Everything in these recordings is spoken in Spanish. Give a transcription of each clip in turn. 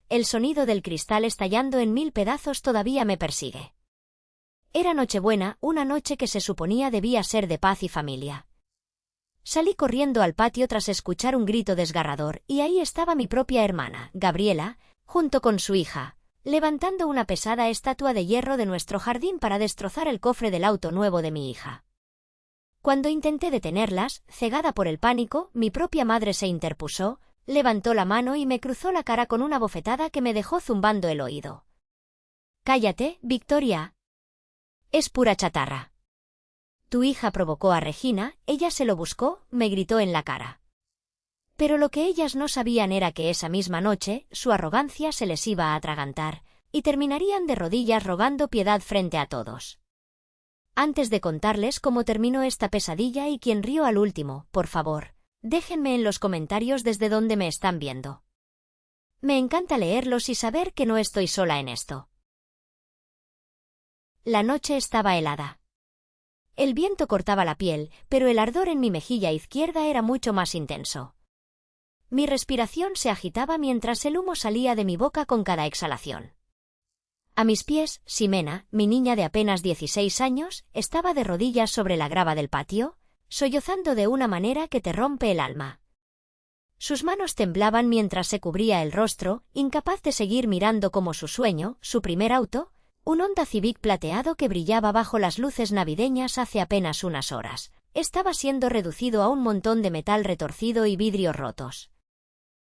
el sonido del cristal estallando en 1000 pedazos todavía me persigue. Era Nochebuena, una noche que se suponía debía ser de paz y familia. Salí corriendo al patio tras escuchar un grito desgarrador, y ahí estaba mi propia hermana, Gabriela, junto con su hija, levantando una pesada estatua de hierro de nuestro jardín para destrozar el cofre del auto nuevo de mi hija. Cuando intenté detenerlas, cegada por el pánico, mi propia madre se interpuso, levantó la mano y me cruzó la cara con una bofetada que me dejó zumbando el oído. «Cállate, Victoria. Es pura chatarra. Tu hija provocó a Regina, ella se lo buscó», me gritó en la cara. Pero lo que ellas no sabían era que esa misma noche, su arrogancia se les iba a atragantar, y terminarían de rodillas rogando piedad frente a todos. Antes de contarles cómo terminó esta pesadilla y quién rió al último, por favor, déjenme en los comentarios desde donde me están viendo. Me encanta leerlos y saber que no estoy sola en esto. La noche estaba helada. El viento cortaba la piel, pero el ardor en mi mejilla izquierda era mucho más intenso. Mi respiración se agitaba mientras el humo salía de mi boca con cada exhalación. A mis pies, Ximena, mi niña de apenas 16 años, estaba de rodillas sobre la grava del patio, sollozando de una manera que te rompe el alma. Sus manos temblaban mientras se cubría el rostro, incapaz de seguir mirando como su sueño, su primer auto, un Honda Civic plateado que brillaba bajo las luces navideñas hace apenas unas horas, estaba siendo reducido a un montón de metal retorcido y vidrios rotos.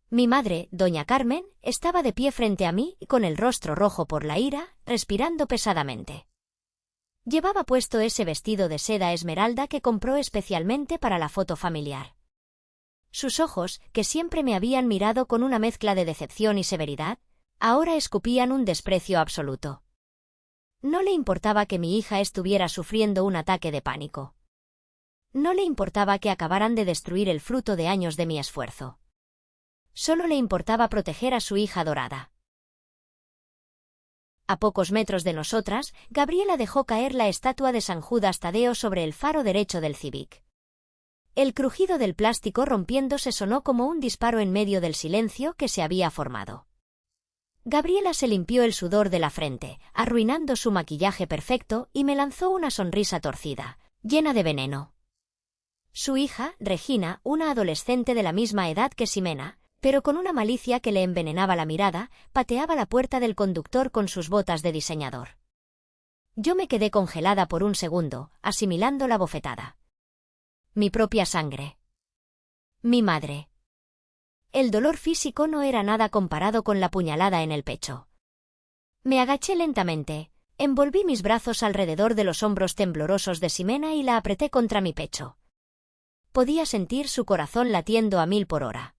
Mi madre, doña Carmen, estaba de pie frente a mí, con el rostro rojo por la ira, respirando pesadamente. Llevaba puesto ese vestido de seda esmeralda que compró especialmente para la foto familiar. Sus ojos, que siempre me habían mirado con una mezcla de decepción y severidad, ahora escupían un desprecio absoluto. No le importaba que mi hija estuviera sufriendo un ataque de pánico. No le importaba que acabaran de destruir el fruto de años de mi esfuerzo. Solo le importaba proteger a su hija adorada. A pocos metros de nosotras, Gabriela dejó caer la estatua de San Judas Tadeo sobre el faro derecho del Civic. El crujido del plástico rompiéndose sonó como un disparo en medio del silencio que se había formado. Gabriela se limpió el sudor de la frente, arruinando su maquillaje perfecto, y me lanzó una sonrisa torcida, llena de veneno. Su hija, Regina, una adolescente de la misma edad que Ximena, pero con una malicia que le envenenaba la mirada, pateaba la puerta del conductor con sus botas de diseñador. Yo me quedé congelada por un segundo, asimilando la bofetada. Mi propia sangre. Mi madre. El dolor físico no era nada comparado con la puñalada en el pecho. Me agaché lentamente, envolví mis brazos alrededor de los hombros temblorosos de Ximena y la apreté contra mi pecho. Podía sentir su corazón latiendo a 1000 por hora.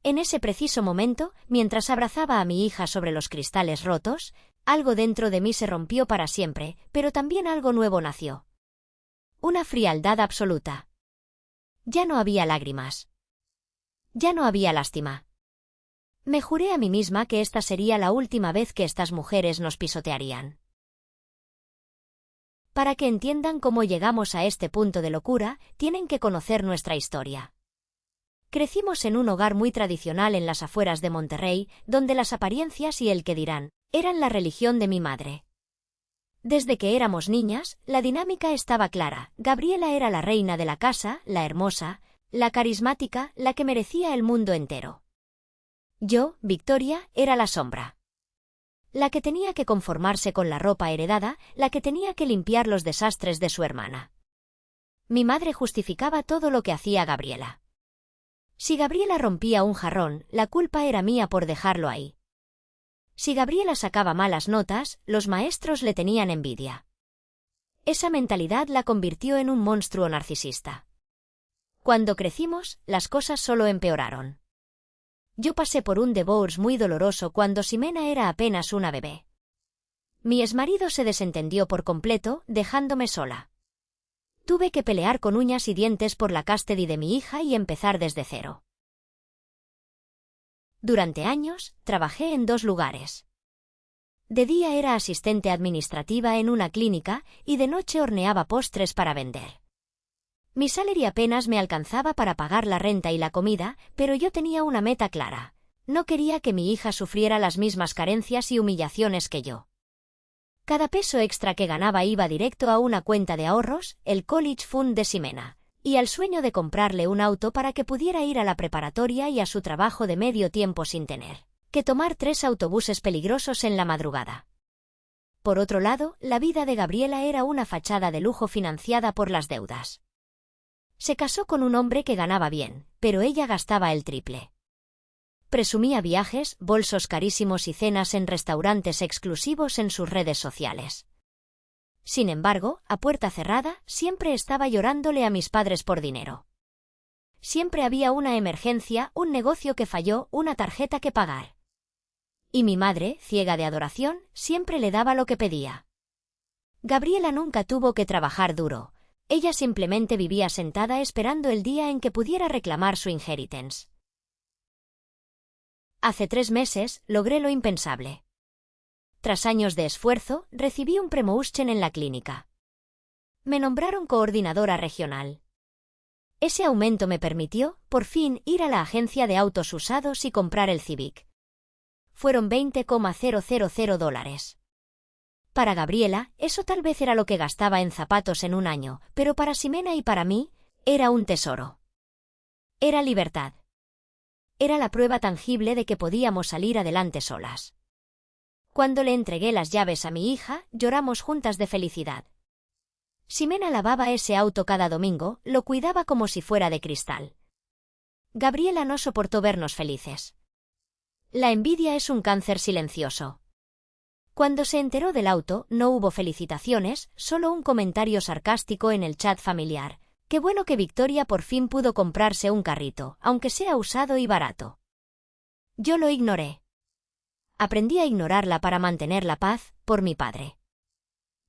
En ese preciso momento, mientras abrazaba a mi hija sobre los cristales rotos, algo dentro de mí se rompió para siempre, pero también algo nuevo nació. Una frialdad absoluta. Ya no había lágrimas. Ya no había lástima. Me juré a mí misma que esta sería la última vez que estas mujeres nos pisotearían. Para que entiendan cómo llegamos a este punto de locura, tienen que conocer nuestra historia. Crecimos en un hogar muy tradicional en las afueras de Monterrey, donde las apariencias y el que dirán eran la religión de mi madre. Desde que éramos niñas, la dinámica estaba clara. Gabriela era la reina de la casa, la hermosa, la carismática, la que merecía el mundo entero. Yo, Victoria, era la sombra. La que tenía que conformarse con la ropa heredada, la que tenía que limpiar los desastres de su hermana. Mi madre justificaba todo lo que hacía Gabriela. Si Gabriela rompía un jarrón, la culpa era mía por dejarlo ahí. Si Gabriela sacaba malas notas, los maestros le tenían envidia. Esa mentalidad la convirtió en un monstruo narcisista. Cuando crecimos, las cosas solo empeoraron. Yo pasé por un divorcio muy doloroso cuando Ximena era apenas una bebé. Mi exmarido se desentendió por completo, dejándome sola. Tuve que pelear con uñas y dientes por la custody de mi hija y empezar desde cero. Durante años, trabajé en 2 lugares. De día era asistente administrativa en una clínica y de noche horneaba postres para vender. Mi salario apenas me alcanzaba para pagar la renta y la comida, pero yo tenía una meta clara: No quería que mi hija sufriera las mismas carencias y humillaciones que yo. Cada peso extra que ganaba iba directo a una cuenta de ahorros, el College Fund de Ximena, y al sueño de comprarle un auto para que pudiera ir a la preparatoria y a su trabajo de medio tiempo sin tener que tomar 3 autobuses peligrosos en la madrugada. Por otro lado, la vida de Gabriela era una fachada de lujo financiada por las deudas. Se casó con un hombre que ganaba bien, pero ella gastaba el triple. Presumía viajes, bolsos carísimos y cenas en restaurantes exclusivos en sus redes sociales. Sin embargo, a puerta cerrada, siempre estaba llorándole a mis padres por dinero. Siempre había una emergencia, un negocio que falló, una tarjeta que pagar. Y mi madre, ciega de adoración, siempre le daba lo que pedía. Gabriela nunca tuvo que trabajar duro. Ella simplemente vivía sentada esperando el día en que pudiera reclamar su inheritance. Hace 3 meses, logré lo impensable. Tras años de esfuerzo, recibí un promotion en la clínica. Me nombraron coordinadora regional. Ese aumento me permitió, por fin, ir a la agencia de autos usados y comprar el Civic. Fueron $20,000. Para Gabriela, eso tal vez era lo que gastaba en zapatos en un año, pero para Ximena y para mí, era un tesoro. Era libertad. Era la prueba tangible de que podíamos salir adelante solas. Cuando le entregué las llaves a mi hija, lloramos juntas de felicidad. Ximena lavaba ese auto cada domingo, lo cuidaba como si fuera de cristal. Gabriela no soportó vernos felices. La envidia es un cáncer silencioso. Cuando se enteró del auto, no hubo felicitaciones, solo un comentario sarcástico en el chat familiar. Qué bueno que Victoria por fin pudo comprarse un carrito, aunque sea usado y barato. Yo lo ignoré. Aprendí a ignorarla para mantener la paz, por mi padre.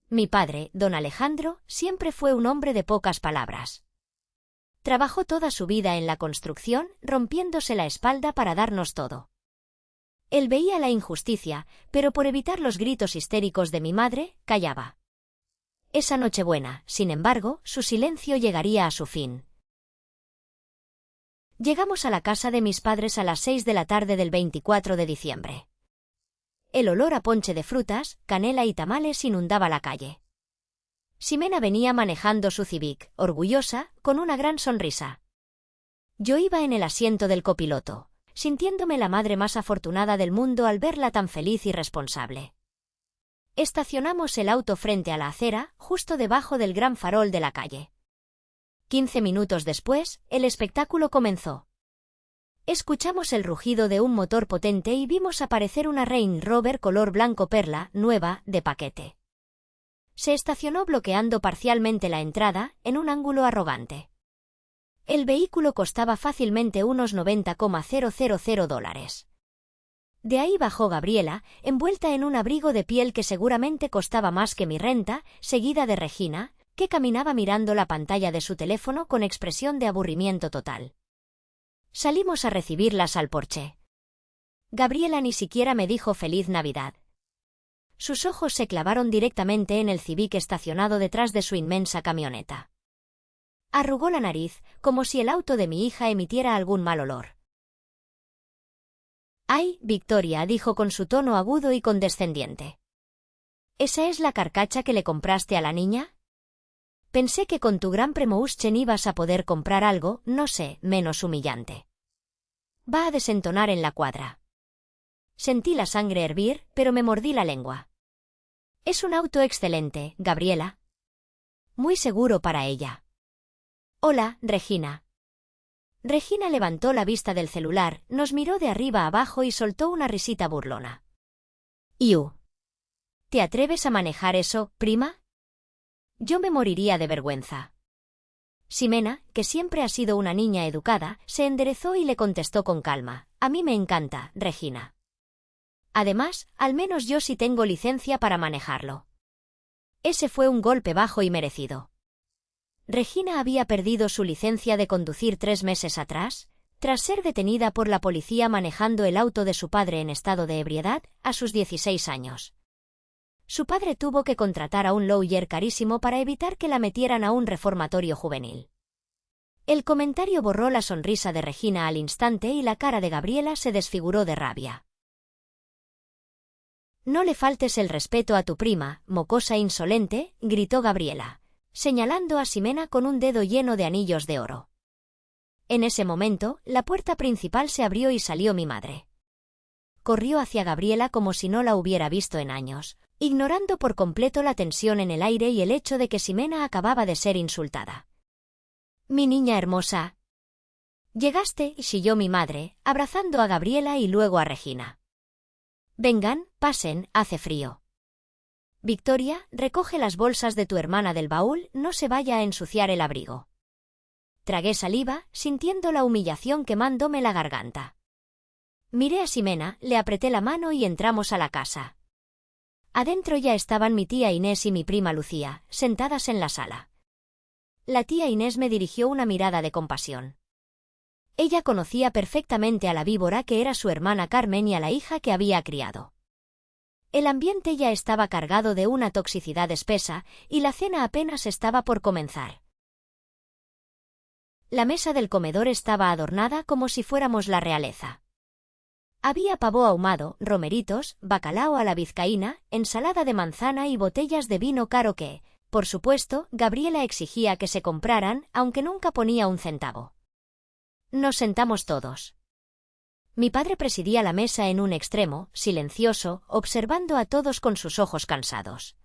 Mi padre, don Alejandro, siempre fue un hombre de pocas palabras. Trabajó toda su vida en la construcción, rompiéndose la espalda para darnos todo. Él veía la injusticia, pero por evitar los gritos histéricos de mi madre, callaba. Esa Nochebuena, sin embargo, su silencio llegaría a su fin. Llegamos a la casa de mis padres a las 6 de la tarde del 24 de diciembre. El olor a ponche de frutas, canela y tamales inundaba la calle. Ximena venía manejando su Civic, orgullosa, con una gran sonrisa. Yo iba en el asiento del copiloto, sintiéndome la madre más afortunada del mundo al verla tan feliz y responsable. Estacionamos el auto frente a la acera, justo debajo del gran farol de la calle. 15 minutos después, el espectáculo comenzó. Escuchamos el rugido de un motor potente y vimos aparecer una Range Rover color blanco perla, nueva, de paquete. Se estacionó bloqueando parcialmente la entrada, en un ángulo arrogante. El vehículo costaba fácilmente unos $90,000. De ahí bajó Gabriela, envuelta en un abrigo de piel que seguramente costaba más que mi renta, seguida de Regina, que caminaba mirando la pantalla de su teléfono con expresión de aburrimiento total. Salimos a recibirlas al porche. Gabriela ni siquiera me dijo Feliz Navidad. Sus ojos se clavaron directamente en el Civic estacionado detrás de su inmensa camioneta. Arrugó la nariz, como si el auto de mi hija emitiera algún mal olor. «Ay, Victoria», dijo con su tono agudo y condescendiente. «¿Esa es la carcacha que le compraste a la niña? Pensé que con tu gran promotion ibas a poder comprar algo, no sé, menos humillante. Va a desentonar en la cuadra». Sentí la sangre hervir, pero me mordí la lengua. «Es un auto excelente, Gabriela». Muy seguro para ella. «Hola, Regina». Regina levantó la vista del celular, nos miró de arriba a abajo y soltó una risita burlona. «Iu. ¿Te atreves a manejar eso, prima?» Yo me moriría de vergüenza. Ximena, que siempre ha sido una niña educada, se enderezó y le contestó con calma. «A mí me encanta, Regina. Además, al menos yo sí tengo licencia para manejarlo». Ese fue un golpe bajo y merecido. Regina había perdido su licencia de conducir 3 meses atrás, tras ser detenida por la policía manejando el auto de su padre en estado de ebriedad, a sus 16 años. Su padre tuvo que contratar a un lawyer carísimo para evitar que la metieran a un reformatorio juvenil. El comentario borró la sonrisa de Regina al instante y la cara de Gabriela se desfiguró de rabia. «No le faltes el respeto a tu prima, mocosa insolente», gritó Gabriela, señalando a Ximena con un dedo lleno de anillos de oro. En ese momento, la puerta principal se abrió y salió mi madre. Corrió hacia Gabriela como si no la hubiera visto en años, ignorando por completo la tensión en el aire y el hecho de que Ximena acababa de ser insultada. «Mi niña hermosa». «Llegaste», chilló mi madre, abrazando a Gabriela y luego a Regina. «Vengan, pasen, hace frío». «Victoria, recoge las bolsas de tu hermana del baúl, no se vaya a ensuciar el abrigo». Tragué saliva, sintiendo la humillación quemándome la garganta. Miré a Ximena, le apreté la mano y entramos a la casa. Adentro ya estaban mi tía Inés y mi prima Lucía, sentadas en la sala. La tía Inés me dirigió una mirada de compasión. Ella conocía perfectamente a la víbora que era su hermana Carmen y a la hija que había criado. El ambiente ya estaba cargado de una toxicidad espesa, y la cena apenas estaba por comenzar. La mesa del comedor estaba adornada como si fuéramos la realeza. Había pavo ahumado, romeritos, bacalao a la vizcaína, ensalada de manzana y botellas de vino caro que, por supuesto, Gabriela exigía que se compraran, aunque nunca ponía un centavo. Nos sentamos todos. Mi padre presidía la mesa en un extremo, silencioso, observando a todos con sus ojos cansados.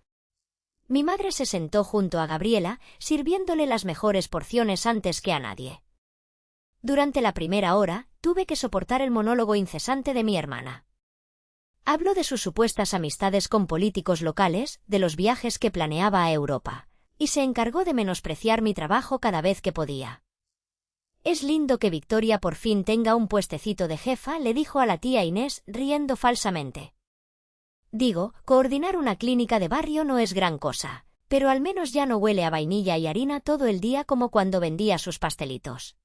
Mi madre se sentó junto a Gabriela, sirviéndole las mejores porciones antes que a nadie. Durante la primera hora, tuve que soportar el monólogo incesante de mi hermana. Habló de sus supuestas amistades con políticos locales, de los viajes que planeaba a Europa, y se encargó de menospreciar mi trabajo cada vez que podía. «Es lindo que Victoria por fin tenga un puestecito de jefa», le dijo a la tía Inés, riendo falsamente. «Digo, coordinar una clínica de barrio no es gran cosa, pero al menos ya no huele a vainilla y harina todo el día como cuando vendía sus pastelitos».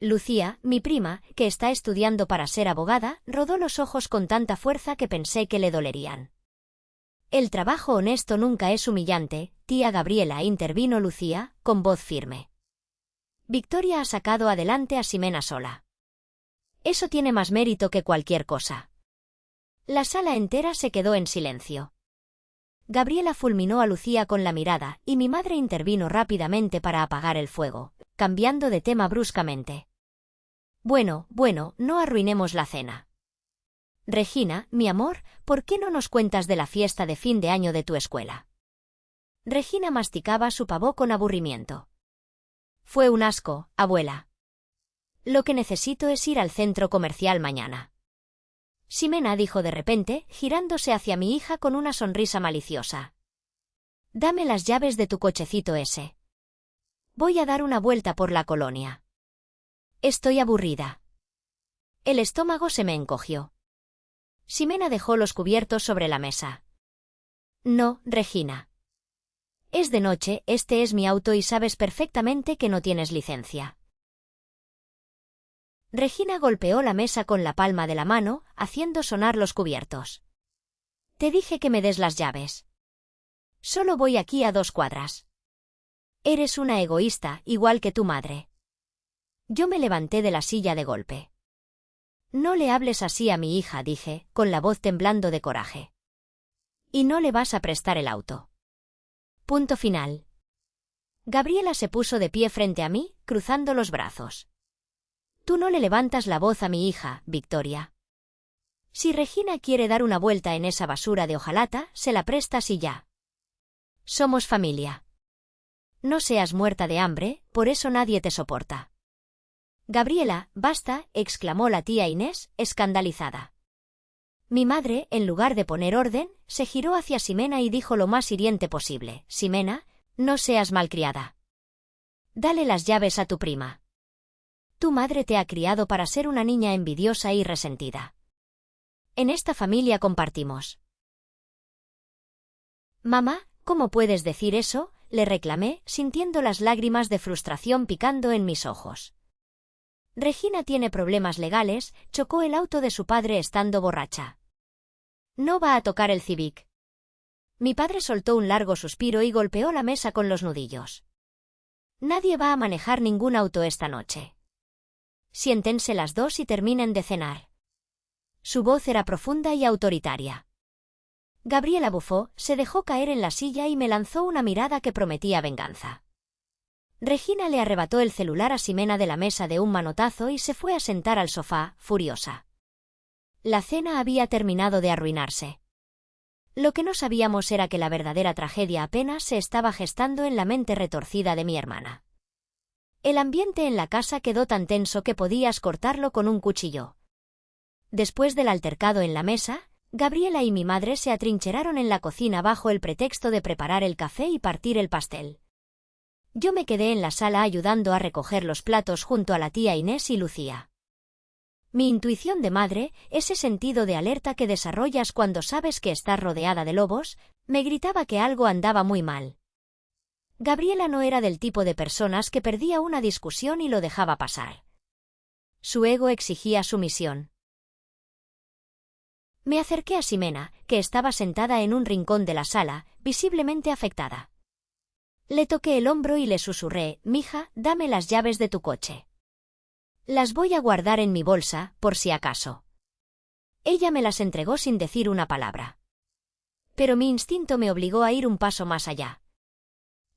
Lucía, mi prima, que está estudiando para ser abogada, rodó los ojos con tanta fuerza que pensé que le dolerían. «El trabajo honesto nunca es humillante, tía Gabriela», intervino Lucía, con voz firme. «Victoria ha sacado adelante a Ximena sola. Eso tiene más mérito que cualquier cosa». La sala entera se quedó en silencio. Gabriela fulminó a Lucía con la mirada, y mi madre intervino rápidamente para apagar el fuego, cambiando de tema bruscamente. Bueno, no arruinemos la cena. Regina, mi amor, ¿por qué no nos cuentas de la fiesta de fin de año de tu escuela? Regina masticaba su pavo con aburrimiento. Fue un asco, abuela. Lo que necesito es ir al centro comercial mañana. Ximena dijo de repente, girándose hacia mi hija con una sonrisa maliciosa. Dame las llaves de tu cochecito ese. Voy a dar una vuelta por la colonia. Estoy aburrida. El estómago se me encogió. Ximena dejó los cubiertos sobre la mesa. No, Regina. Es de noche, este es mi auto y sabes perfectamente que no tienes licencia. Regina golpeó la mesa con la palma de la mano, haciendo sonar los cubiertos. Te dije que me des las llaves. Solo voy aquí a 2 cuadras. Eres una egoísta, igual que tu madre. Yo me levanté de la silla de golpe. No le hables así a mi hija, dije, con la voz temblando de coraje. Y no le vas a prestar el auto. Punto final. Gabriela se puso de pie frente a mí, cruzando los brazos. Tú no le levantas la voz a mi hija, Victoria. Si Regina quiere dar una vuelta en esa basura de hojalata, se la prestas y ya. Somos familia. No seas muerta de hambre, por eso nadie te soporta. Gabriela, basta, exclamó la tía Inés, escandalizada. Mi madre, en lugar de poner orden, se giró hacia Ximena y dijo lo más hiriente posible. Ximena, no seas malcriada. Dale las llaves a tu prima. Tu madre te ha criado para ser una niña envidiosa y resentida. En esta familia compartimos. Mamá, ¿cómo puedes decir eso?, le reclamé, sintiendo las lágrimas de frustración picando en mis ojos. Regina tiene problemas legales, chocó el auto de su padre estando borracha. No va a tocar el Civic. Mi padre soltó un largo suspiro y golpeó la mesa con los nudillos. Nadie va a manejar ningún auto esta noche. Siéntense las dos y terminen de cenar. Su voz era profunda y autoritaria. Gabriela bufó, se dejó caer en la silla y me lanzó una mirada que prometía venganza. Regina le arrebató el celular a Ximena de la mesa de un manotazo y se fue a sentar al sofá, furiosa. La cena había terminado de arruinarse. Lo que no sabíamos era que la verdadera tragedia apenas se estaba gestando en la mente retorcida de mi hermana. El ambiente en la casa quedó tan tenso que podías cortarlo con un cuchillo. Después del altercado en la mesa, Gabriela y mi madre se atrincheraron en la cocina bajo el pretexto de preparar el café y partir el pastel. Yo me quedé en la sala ayudando a recoger los platos junto a la tía Inés y Lucía. Mi intuición de madre, ese sentido de alerta que desarrollas cuando sabes que estás rodeada de lobos, me gritaba que algo andaba muy mal. Gabriela no era del tipo de personas que perdía una discusión y lo dejaba pasar. Su ego exigía sumisión. Me acerqué a Ximena, que estaba sentada en un rincón de la sala, visiblemente afectada. Le toqué el hombro y le susurré: «Mija, dame las llaves de tu coche. Las voy a guardar en mi bolsa, por si acaso». Ella me las entregó sin decir una palabra. Pero mi instinto me obligó a ir un paso más allá.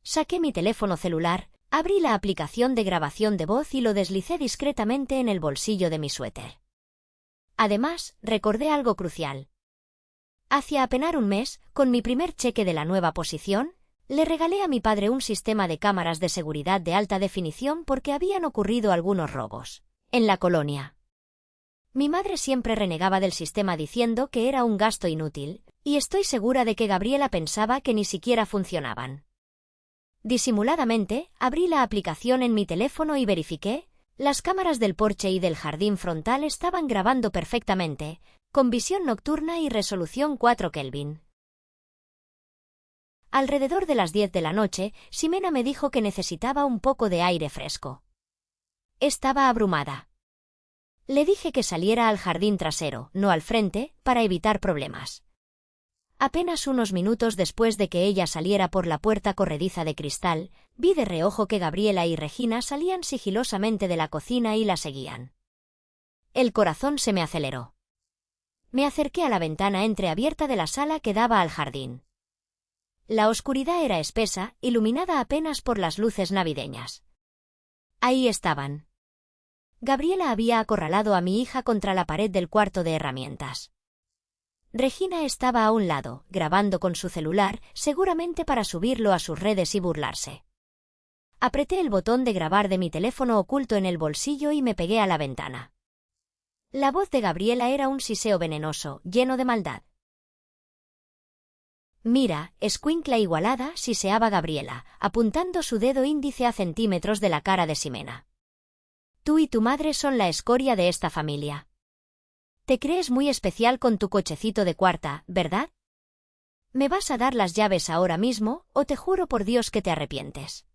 Saqué mi teléfono celular, abrí la aplicación de grabación de voz y lo deslicé discretamente en el bolsillo de mi suéter. Además, recordé algo crucial. Hacía apenas un mes, con mi primer cheque de la nueva posición, le regalé a mi padre un sistema de cámaras de seguridad de alta definición porque habían ocurrido algunos robos en la colonia. Mi madre siempre renegaba del sistema diciendo que era un gasto inútil, y estoy segura de que Gabriela pensaba que ni siquiera funcionaban. Disimuladamente, abrí la aplicación en mi teléfono y verifiqué. Las cámaras del porche y del jardín frontal estaban grabando perfectamente, con visión nocturna y resolución 4 Kelvin. Alrededor de las 10 de la noche, Ximena me dijo que necesitaba un poco de aire fresco. Estaba abrumada. Le dije que saliera al jardín trasero, no al frente, para evitar problemas. Apenas unos minutos después de que ella saliera por la puerta corrediza de cristal, vi de reojo que Gabriela y Regina salían sigilosamente de la cocina y la seguían. El corazón se me aceleró. Me acerqué a la ventana entreabierta de la sala que daba al jardín. La oscuridad era espesa, iluminada apenas por las luces navideñas. Ahí estaban. Gabriela había acorralado a mi hija contra la pared del cuarto de herramientas. Regina estaba a un lado, grabando con su celular, seguramente para subirlo a sus redes y burlarse. Apreté el botón de grabar de mi teléfono oculto en el bolsillo y me pegué a la ventana. La voz de Gabriela era un siseo venenoso, lleno de maldad. «Mira, escuincla igualada», siseaba Gabriela, apuntando su dedo índice a centímetros de la cara de Ximena. «Tú y tu madre son la escoria de esta familia. Te crees muy especial con tu cochecito de cuarta, ¿verdad? Me vas a dar las llaves ahora mismo, o te juro por Dios que te arrepientes.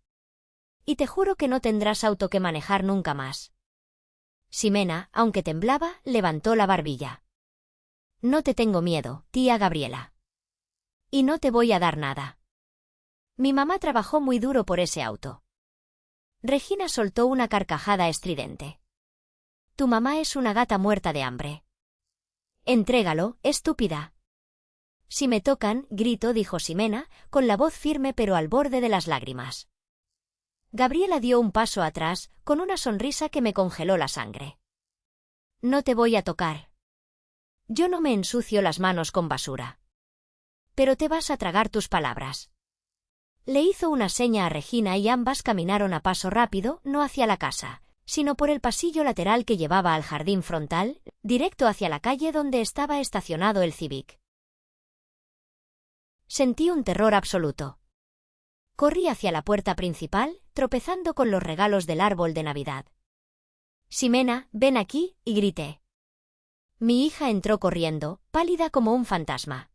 Y te juro que no tendrás auto que manejar nunca más». Ximena, aunque temblaba, levantó la barbilla. «No te tengo miedo, tía Gabriela. Y no te voy a dar nada. Mi mamá trabajó muy duro por ese auto». Regina soltó una carcajada estridente. «Tu mamá es una gata muerta de hambre. Entrégalo, estúpida». «Si me tocan», grito, dijo Ximena, con la voz firme pero al borde de las lágrimas. Gabriela dio un paso atrás, con una sonrisa que me congeló la sangre. «No te voy a tocar. Yo no me ensucio las manos con basura. Pero te vas a tragar tus palabras». Le hizo una seña a Regina y ambas caminaron a paso rápido, no hacia la casa, sino por el pasillo lateral que llevaba al jardín frontal, directo hacia la calle donde estaba estacionado el Civic. Sentí un terror absoluto. Corrí hacia la puerta principal, tropezando con los regalos del árbol de Navidad. «Ximena, ven aquí», y grité. Mi hija entró corriendo, pálida como un fantasma.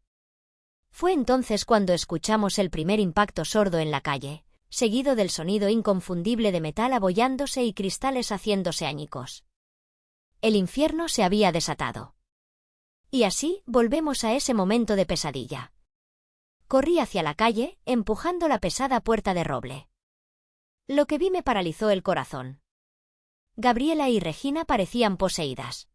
Fue entonces cuando escuchamos el primer impacto sordo en la calle, seguido del sonido inconfundible de metal abollándose y cristales haciéndose añicos. El infierno se había desatado. Y así, volvemos a ese momento de pesadilla. Corrí hacia la calle, empujando la pesada puerta de roble. Lo que vi me paralizó el corazón. Gabriela y Regina parecían poseídas.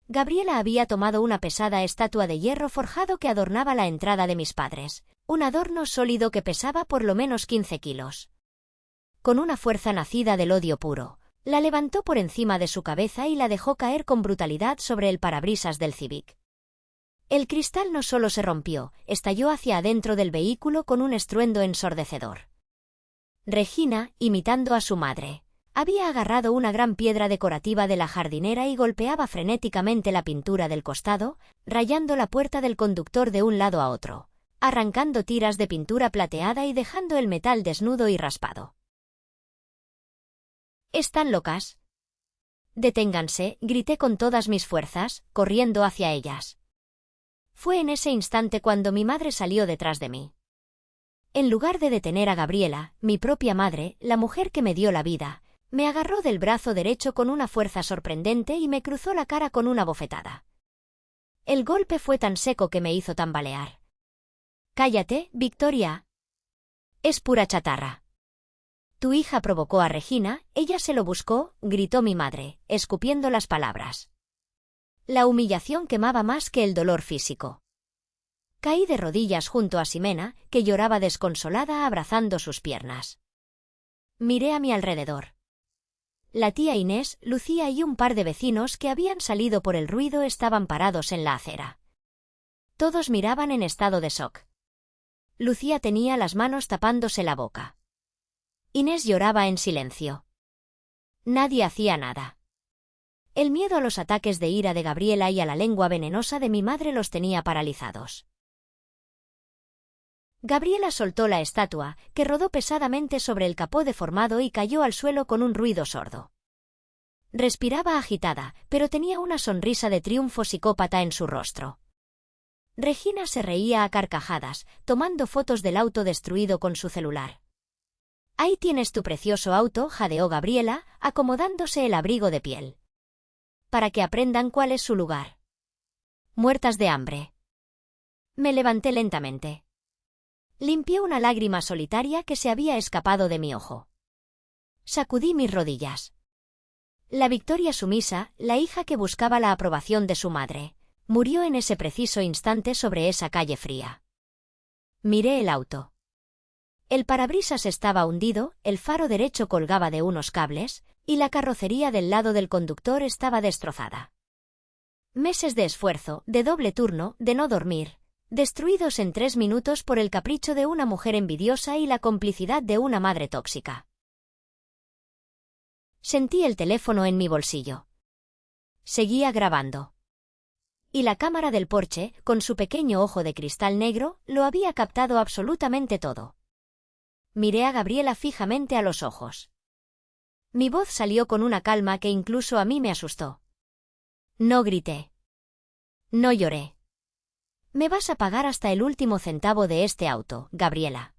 Gabriela había tomado una pesada estatua de hierro forjado que adornaba la entrada de mis padres, un adorno sólido que pesaba por lo menos 15 kilos. Con una fuerza nacida del odio puro, la levantó por encima de su cabeza y la dejó caer con brutalidad sobre el parabrisas del Civic. El cristal no solo se rompió, estalló hacia adentro del vehículo con un estruendo ensordecedor. Regina, imitando a su madre, había agarrado una gran piedra decorativa de la jardinera y golpeaba frenéticamente la pintura del costado, rayando la puerta del conductor de un lado a otro, arrancando tiras de pintura plateada y dejando el metal desnudo y raspado. «¿Están locas?» «Deténganse», grité con todas mis fuerzas, corriendo hacia ellas. Fue en ese instante cuando mi madre salió detrás de mí. En lugar de detener a Gabriela, mi propia madre, la mujer que me dio la vida, me agarró del brazo derecho con una fuerza sorprendente y me cruzó la cara con una bofetada. El golpe fue tan seco que me hizo tambalear. «Cállate, Victoria. Es pura chatarra». «Tu hija provocó a Regina, ella se lo buscó», gritó mi madre, escupiendo las palabras. La humillación quemaba más que el dolor físico. Caí de rodillas junto a Ximena, que lloraba desconsolada abrazando sus piernas. Miré a mi alrededor. La tía Inés, Lucía y un par de vecinos que habían salido por el ruido estaban parados en la acera. Todos miraban en estado de shock. Lucía tenía las manos tapándose la boca. Inés lloraba en silencio. Nadie hacía nada. El miedo a los ataques de ira de Gabriela y a la lengua venenosa de mi madre los tenía paralizados. Gabriela soltó la estatua, que rodó pesadamente sobre el capó deformado y cayó al suelo con un ruido sordo. Respiraba agitada, pero tenía una sonrisa de triunfo psicópata en su rostro. Regina se reía a carcajadas, tomando fotos del auto destruido con su celular. «Ahí tienes tu precioso auto», jadeó Gabriela, acomodándose el abrigo de piel. «Para que aprendan cuál es su lugar. Muertas de hambre». Me levanté lentamente. Limpié una lágrima solitaria que se había escapado de mi ojo. Sacudí mis rodillas. La Victoria sumisa, la hija que buscaba la aprobación de su madre, murió en ese preciso instante sobre esa calle fría. Miré el auto. El parabrisas estaba hundido, el faro derecho colgaba de unos cables, y la carrocería del lado del conductor estaba destrozada. Meses de esfuerzo, de doble turno, de no dormir, destruidos en 3 minutos por el capricho de una mujer envidiosa y la complicidad de una madre tóxica. Sentí el teléfono en mi bolsillo. Seguía grabando. Y la cámara del Porsche, con su pequeño ojo de cristal negro, lo había captado absolutamente todo. Miré a Gabriela fijamente a los ojos. Mi voz salió con una calma que incluso a mí me asustó. No grité. No lloré. Me vas a pagar hasta el último centavo de este auto, Gabriela.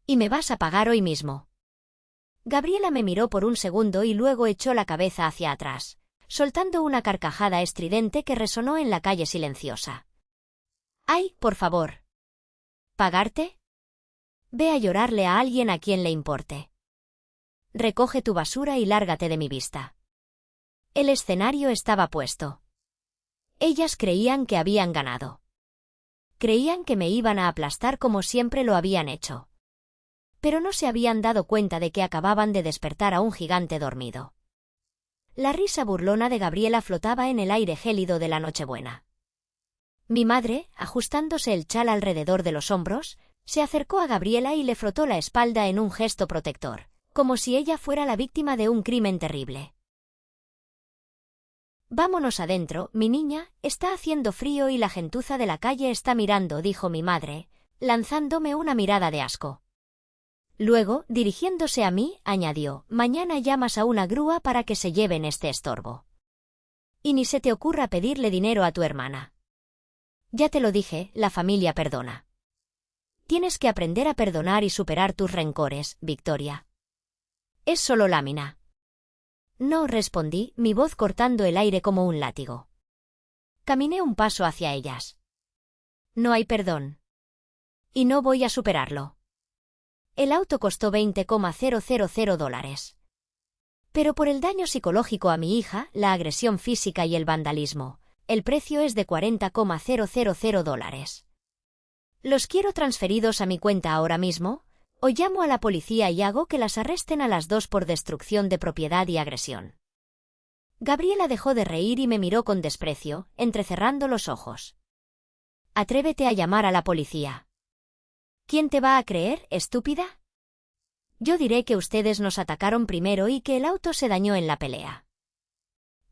Y me vas a pagar hoy mismo. Gabriela me miró por un segundo y luego echó la cabeza hacia atrás, soltando una carcajada estridente que resonó en la calle silenciosa. ¡Ay, por favor! ¿Pagarte? Ve a llorarle a alguien a quien le importe. Recoge tu basura y lárgate de mi vista. El escenario estaba puesto. Ellas creían que habían ganado. Creían que me iban a aplastar como siempre lo habían hecho. Pero no se habían dado cuenta de que acababan de despertar a un gigante dormido. La risa burlona de Gabriela flotaba en el aire gélido de la Nochebuena. Mi madre, ajustándose el chal alrededor de los hombros, se acercó a Gabriela y le frotó la espalda en un gesto protector, como si ella fuera la víctima de un crimen terrible. «Vámonos adentro, mi niña, está haciendo frío y la gentuza de la calle está mirando», dijo mi madre, lanzándome una mirada de asco. Luego, dirigiéndose a mí, añadió: «Mañana llamas a una grúa para que se lleven este estorbo. Y ni se te ocurra pedirle dinero a tu hermana. Ya te lo dije, la familia perdona. Tienes que aprender a perdonar y superar tus rencores, Victoria. Es solo lámina». «No», respondí, mi voz cortando el aire como un látigo. Caminé un paso hacia ellas. «No hay perdón. Y no voy a superarlo. El auto costó $20,000. Pero por el daño psicológico a mi hija, la agresión física y el vandalismo, el precio es de $40,000. ¿Los quiero transferidos a mi cuenta ahora mismo? ¿O llamo a la policía y hago que las arresten a las dos por destrucción de propiedad y agresión? Gabriela dejó de reír y me miró con desprecio, entrecerrando los ojos. Atrévete a llamar a la policía. ¿Quién te va a creer, estúpida? Yo diré que ustedes nos atacaron primero y que el auto se dañó en la pelea.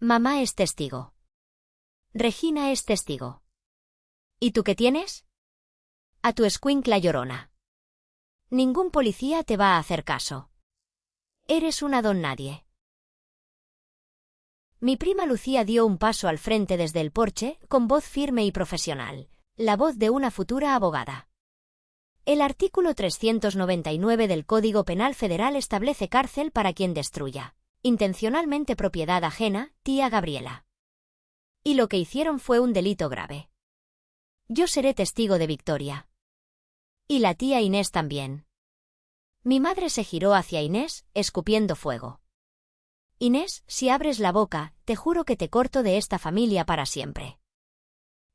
Mamá es testigo. Regina es testigo. ¿Y tú qué tienes? A tu escuincla llorona. Ningún policía te va a hacer caso. Eres una don nadie. Mi prima Lucía dio un paso al frente desde el porche, con voz firme y profesional, la voz de una futura abogada. El artículo 399 del Código Penal Federal establece cárcel para quien destruya, intencionalmente propiedad ajena, tía Gabriela. Y lo que hicieron fue un delito grave. Yo seré testigo de Victoria. Y la tía Inés también. Mi madre se giró hacia Inés, escupiendo fuego. Inés, si abres la boca, te juro que te corto de esta familia para siempre.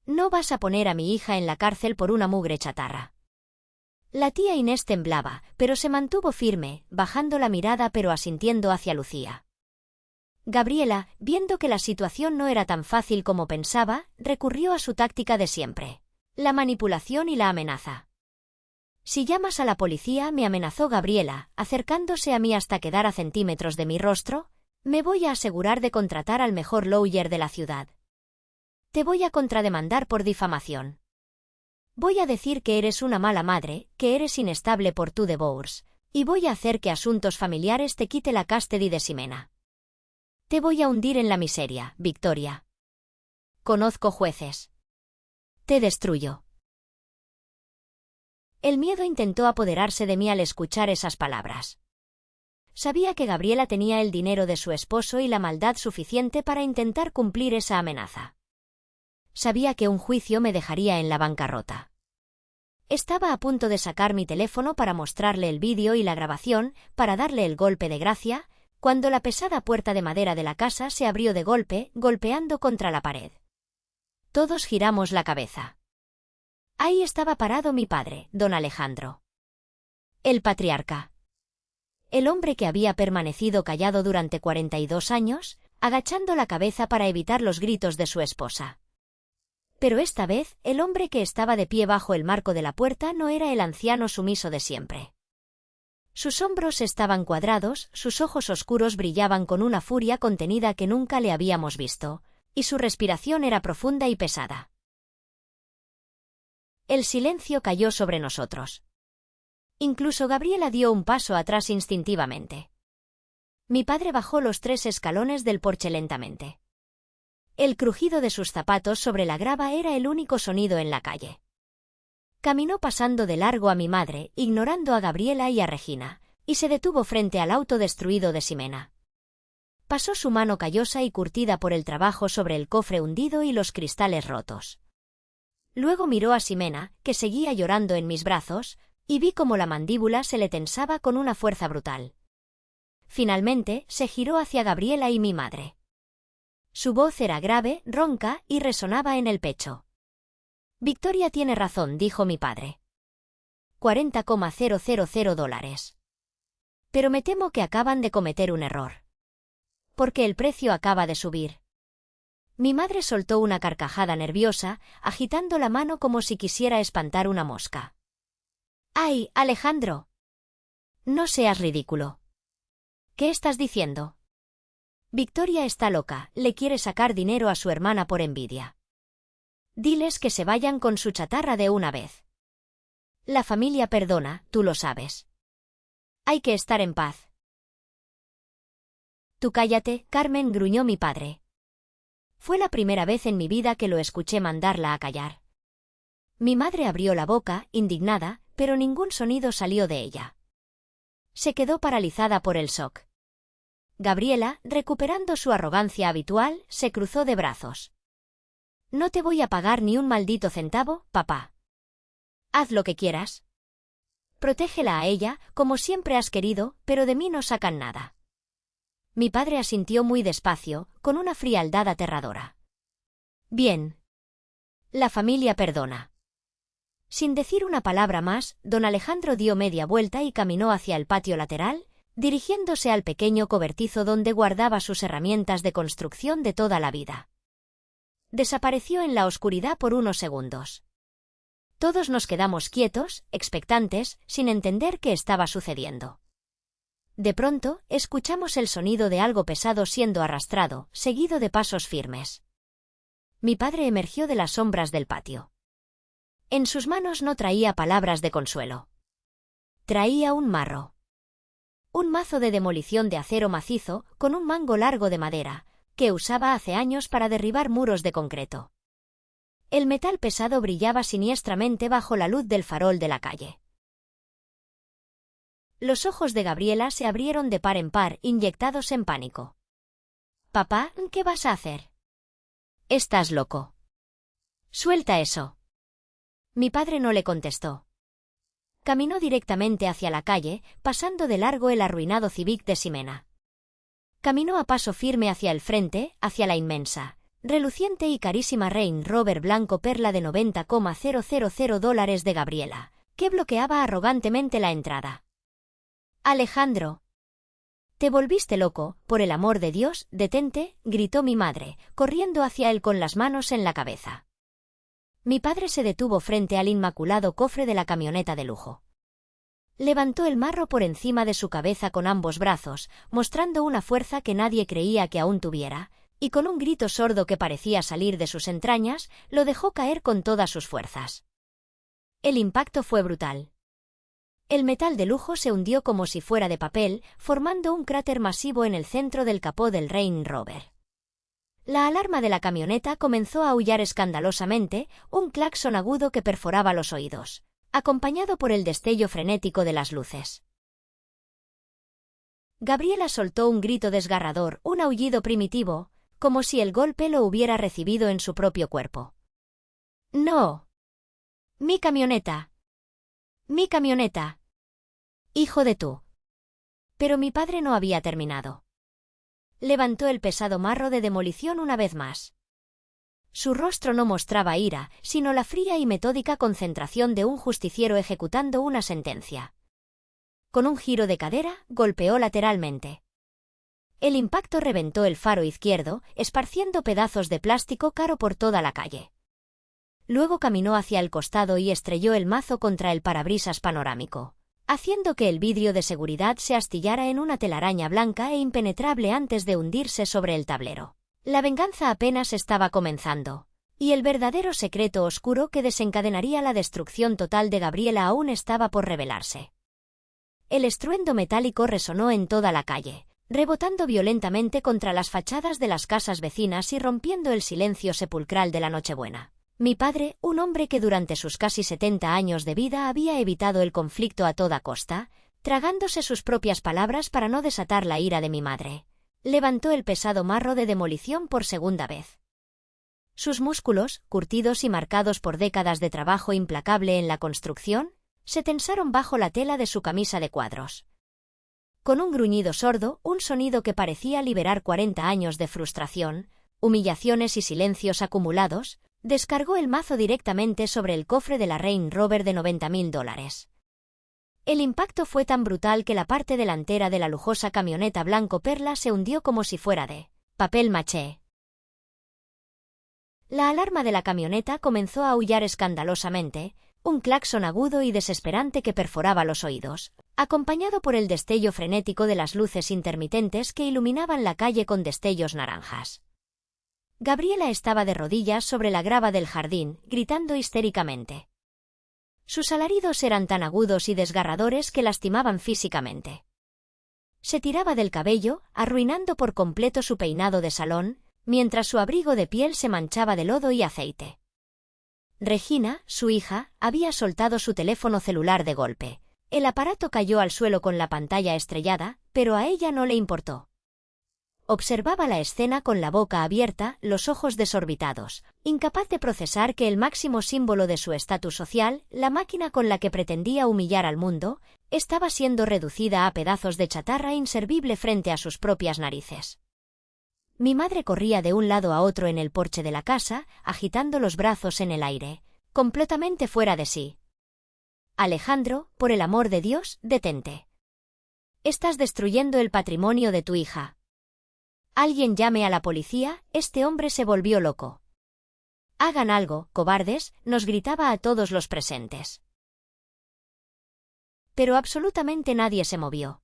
No vas a poner a mi hija en la cárcel por una mugre chatarra. La tía Inés temblaba, pero se mantuvo firme, bajando la mirada pero asintiendo hacia Lucía. Gabriela, viendo que la situación no era tan fácil como pensaba, recurrió a su táctica de siempre: la manipulación y la amenaza. Si llamas a la policía, me amenazó Gabriela, acercándose a mí hasta quedar a centímetros de mi rostro, me voy a asegurar de contratar al mejor lawyer de la ciudad. Te voy a contrademandar por difamación. Voy a decir que eres una mala madre, que eres inestable por tu divorce, y voy a hacer que asuntos familiares te quite la custody de Ximena. Te voy a hundir en la miseria, Victoria. Conozco jueces. Te destruyo. El miedo intentó apoderarse de mí al escuchar esas palabras. Sabía que Gabriela tenía el dinero de su esposo y la maldad suficiente para intentar cumplir esa amenaza. Sabía que un juicio me dejaría en la bancarrota. Estaba a punto de sacar mi teléfono para mostrarle el vídeo y la grabación, para darle el golpe de gracia, cuando la pesada puerta de madera de la casa se abrió de golpe, golpeando contra la pared. Todos giramos la cabeza. Ahí estaba parado mi padre, don Alejandro. El patriarca. El hombre que había permanecido callado durante 42 años, agachando la cabeza para evitar los gritos de su esposa. Pero esta vez, el hombre que estaba de pie bajo el marco de la puerta no era el anciano sumiso de siempre. Sus hombros estaban cuadrados, sus ojos oscuros brillaban con una furia contenida que nunca le habíamos visto, y su respiración era profunda y pesada. El silencio cayó sobre nosotros. Incluso Gabriela dio un paso atrás instintivamente. Mi padre bajó los 3 escalones del porche lentamente. El crujido de sus zapatos sobre la grava era el único sonido en la calle. Caminó pasando de largo a mi madre, ignorando a Gabriela y a Regina, y se detuvo frente al auto destruido de Ximena. Pasó su mano callosa y curtida por el trabajo sobre el cofre hundido y los cristales rotos. Luego miró a Ximena, que seguía llorando en mis brazos, y vi cómo la mandíbula se le tensaba con una fuerza brutal. Finalmente, se giró hacia Gabriela y mi madre. Su voz era grave, ronca, y resonaba en el pecho. Victoria tiene razón, dijo mi padre. $40,000. Pero me temo que acaban de cometer un error. Porque el precio acaba de subir. Mi madre soltó una carcajada nerviosa, agitando la mano como si quisiera espantar una mosca. ¡Ay, Alejandro! No seas ridículo. ¿Qué estás diciendo? Victoria está loca, le quiere sacar dinero a su hermana por envidia. Diles que se vayan con su chatarra de una vez. La familia perdona, tú lo sabes. Hay que estar en paz. Tú cállate, Carmen, gruñó mi padre. Fue la primera vez en mi vida que lo escuché mandarla a callar. Mi madre abrió la boca, indignada, pero ningún sonido salió de ella. Se quedó paralizada por el shock. Gabriela, recuperando su arrogancia habitual, se cruzó de brazos. No te voy a pagar ni un maldito centavo, papá. Haz lo que quieras. Protégela a ella, como siempre has querido, pero de mí no sacan nada. Mi padre asintió muy despacio, con una frialdad aterradora. Bien. La familia perdona. Sin decir una palabra más, don Alejandro dio media vuelta y caminó hacia el patio lateral, dirigiéndose al pequeño cobertizo donde guardaba sus herramientas de construcción de toda la vida. Desapareció en la oscuridad por unos segundos. Todos nos quedamos quietos, expectantes, sin entender qué estaba sucediendo. De pronto, escuchamos el sonido de algo pesado siendo arrastrado, seguido de pasos firmes. Mi padre emergió de las sombras del patio. En sus manos no traía palabras de consuelo. Traía un marro. Un mazo de demolición de acero macizo, con un mango largo de madera, que usaba hace años para derribar muros de concreto. El metal pesado brillaba siniestramente bajo la luz del farol de la calle. Los ojos de Gabriela se abrieron de par en par, inyectados en pánico. «Papá, ¿qué vas a hacer?» «Estás loco». «Suelta eso». Mi padre no le contestó. Caminó directamente hacia la calle, pasando de largo el arruinado Civic de Ximena. Caminó a paso firme hacia el frente, hacia la inmensa, reluciente y carísima Range Rover blanco perla de $90,000 de Gabriela, que bloqueaba arrogantemente la entrada. «Alejandro. Te volviste loco, por el amor de Dios, detente», gritó mi madre, corriendo hacia él con las manos en la cabeza. Mi padre se detuvo frente al inmaculado cofre de la camioneta de lujo. Levantó el marro por encima de su cabeza con ambos brazos, mostrando una fuerza que nadie creía que aún tuviera, y con un grito sordo que parecía salir de sus entrañas, lo dejó caer con todas sus fuerzas. El impacto fue brutal. El metal de lujo se hundió como si fuera de papel, formando un cráter masivo en el centro del capó del Range Rover. La alarma de la camioneta comenzó a aullar escandalosamente, un claxon agudo que perforaba los oídos, acompañado por el destello frenético de las luces. Gabriela soltó un grito desgarrador, un aullido primitivo, como si el golpe lo hubiera recibido en su propio cuerpo. «¡No! ¡Mi camioneta! ¡Mi camioneta! ¡Hijo de tú!». Pero mi padre no había terminado. Levantó el pesado marro de demolición una vez más. Su rostro no mostraba ira, sino la fría y metódica concentración de un justiciero ejecutando una sentencia. Con un giro de cadera, golpeó lateralmente. El impacto reventó el faro izquierdo, esparciendo pedazos de plástico caro por toda la calle. Luego caminó hacia el costado y estrelló el mazo contra el parabrisas panorámico, haciendo que el vidrio de seguridad se astillara en una telaraña blanca e impenetrable antes de hundirse sobre el tablero. La venganza apenas estaba comenzando, y el verdadero secreto oscuro que desencadenaría la destrucción total de Gabriela aún estaba por revelarse. El estruendo metálico resonó en toda la calle, rebotando violentamente contra las fachadas de las casas vecinas y rompiendo el silencio sepulcral de la Nochebuena. Mi padre, un hombre que durante sus casi 70 años de vida había evitado el conflicto a toda costa, tragándose sus propias palabras para no desatar la ira de mi madre, levantó el pesado marro de demolición por segunda vez. Sus músculos, curtidos y marcados por décadas de trabajo implacable en la construcción, se tensaron bajo la tela de su camisa de cuadros. Con un gruñido sordo, un sonido que parecía liberar 40 años de frustración, humillaciones y silencios acumulados, descargó el mazo directamente sobre el cofre de la Range Rover de $90,000. El impacto fue tan brutal que la parte delantera de la lujosa camioneta blanco perla se hundió como si fuera de papel maché. La alarma de la camioneta comenzó a aullar escandalosamente, un claxon agudo y desesperante que perforaba los oídos, acompañado por el destello frenético de las luces intermitentes que iluminaban la calle con destellos naranjas. Gabriela estaba de rodillas sobre la grava del jardín, gritando histéricamente. Sus alaridos eran tan agudos y desgarradores que lastimaban físicamente. Se tiraba del cabello, arruinando por completo su peinado de salón, mientras su abrigo de piel se manchaba de lodo y aceite. Regina, su hija, había soltado su teléfono celular de golpe. El aparato cayó al suelo con la pantalla estrellada, pero a ella no le importó. Observaba la escena con la boca abierta, los ojos desorbitados, incapaz de procesar que el máximo símbolo de su estatus social, la máquina con la que pretendía humillar al mundo, estaba siendo reducida a pedazos de chatarra inservible frente a sus propias narices. Mi madre corría de un lado a otro en el porche de la casa, agitando los brazos en el aire, completamente fuera de sí. Alejandro, por el amor de Dios, detente. Estás destruyendo el patrimonio de tu hija. Alguien llame a la policía, este hombre se volvió loco. Hagan algo, cobardes, nos gritaba a todos los presentes. Pero absolutamente nadie se movió.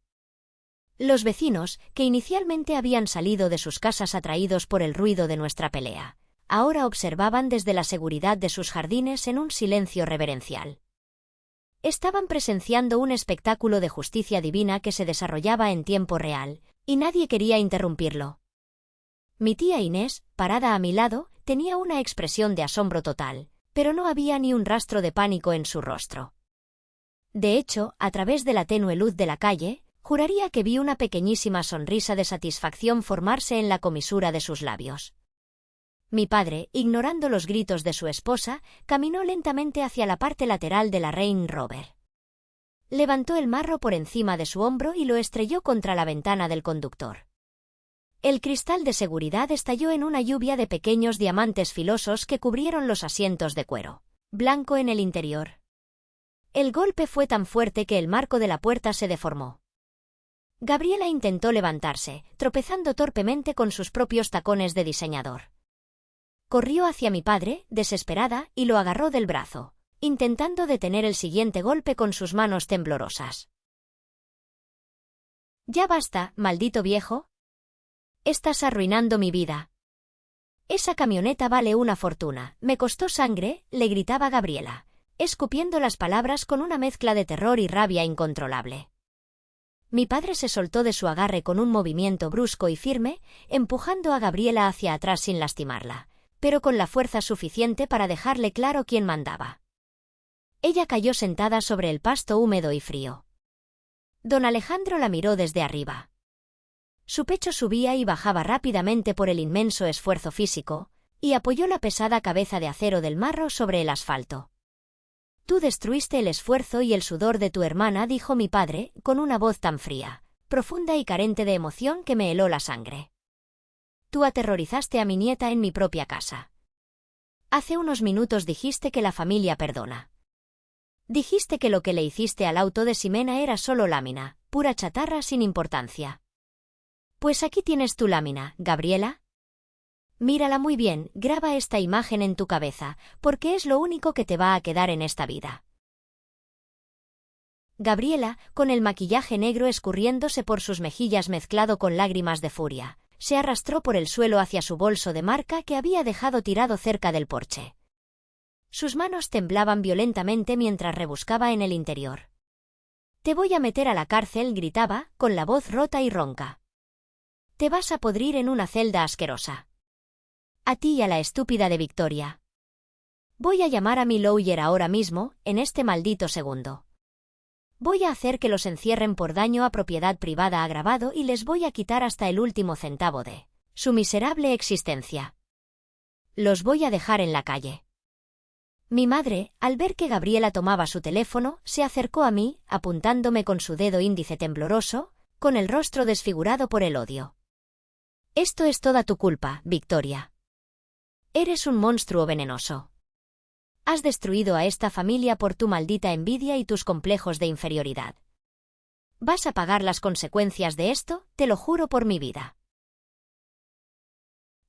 Los vecinos, que inicialmente habían salido de sus casas atraídos por el ruido de nuestra pelea, ahora observaban desde la seguridad de sus jardines en un silencio reverencial. Estaban presenciando un espectáculo de justicia divina que se desarrollaba en tiempo real, y nadie quería interrumpirlo. Mi tía Inés, parada a mi lado, tenía una expresión de asombro total, pero no había ni un rastro de pánico en su rostro. De hecho, a través de la tenue luz de la calle, juraría que vi una pequeñísima sonrisa de satisfacción formarse en la comisura de sus labios. Mi padre, ignorando los gritos de su esposa, caminó lentamente hacia la parte lateral de la Range Rover. Levantó el marro por encima de su hombro y lo estrelló contra la ventana del conductor. El cristal de seguridad estalló en una lluvia de pequeños diamantes filosos que cubrieron los asientos de cuero blanco en el interior. El golpe fue tan fuerte que el marco de la puerta se deformó. Gabriela intentó levantarse, tropezando torpemente con sus propios tacones de diseñador. Corrió hacia mi padre, desesperada, y lo agarró del brazo, intentando detener el siguiente golpe con sus manos temblorosas. «Ya basta, maldito viejo. Estás arruinando mi vida. Esa camioneta vale una fortuna, me costó sangre», le gritaba Gabriela, escupiendo las palabras con una mezcla de terror y rabia incontrolable. Mi padre se soltó de su agarre con un movimiento brusco y firme, empujando a Gabriela hacia atrás sin lastimarla, pero con la fuerza suficiente para dejarle claro quién mandaba. Ella cayó sentada sobre el pasto húmedo y frío. Don Alejandro la miró desde arriba. Su pecho subía y bajaba rápidamente por el inmenso esfuerzo físico, y apoyó la pesada cabeza de acero del marro sobre el asfalto. «Tú destruiste el esfuerzo y el sudor de tu hermana», dijo mi padre, con una voz tan fría, profunda y carente de emoción que me heló la sangre. «Tú aterrorizaste a mi nieta en mi propia casa. Hace unos minutos dijiste que la familia perdona. Dijiste que lo que le hiciste al auto de Ximena era solo lámina, pura chatarra sin importancia. Pues aquí tienes tu lámina, Gabriela. Mírala muy bien, graba esta imagen en tu cabeza, porque es lo único que te va a quedar en esta vida». Gabriela, con el maquillaje negro escurriéndose por sus mejillas mezclado con lágrimas de furia, se arrastró por el suelo hacia su bolso de marca que había dejado tirado cerca del porche. Sus manos temblaban violentamente mientras rebuscaba en el interior. «Te voy a meter a la cárcel», gritaba, con la voz rota y ronca. «Te vas a podrir en una celda asquerosa. A ti y a la estúpida de Victoria. Voy a llamar a mi lawyer ahora mismo, en este maldito segundo. Voy a hacer que los encierren por daño a propiedad privada agravado y les voy a quitar hasta el último centavo de su miserable existencia. Los voy a dejar en la calle». Mi madre, al ver que Gabriela tomaba su teléfono, se acercó a mí, apuntándome con su dedo índice tembloroso, con el rostro desfigurado por el odio. «Esto es toda tu culpa, Victoria. Eres un monstruo venenoso. Has destruido a esta familia por tu maldita envidia y tus complejos de inferioridad. Vas a pagar las consecuencias de esto, te lo juro por mi vida».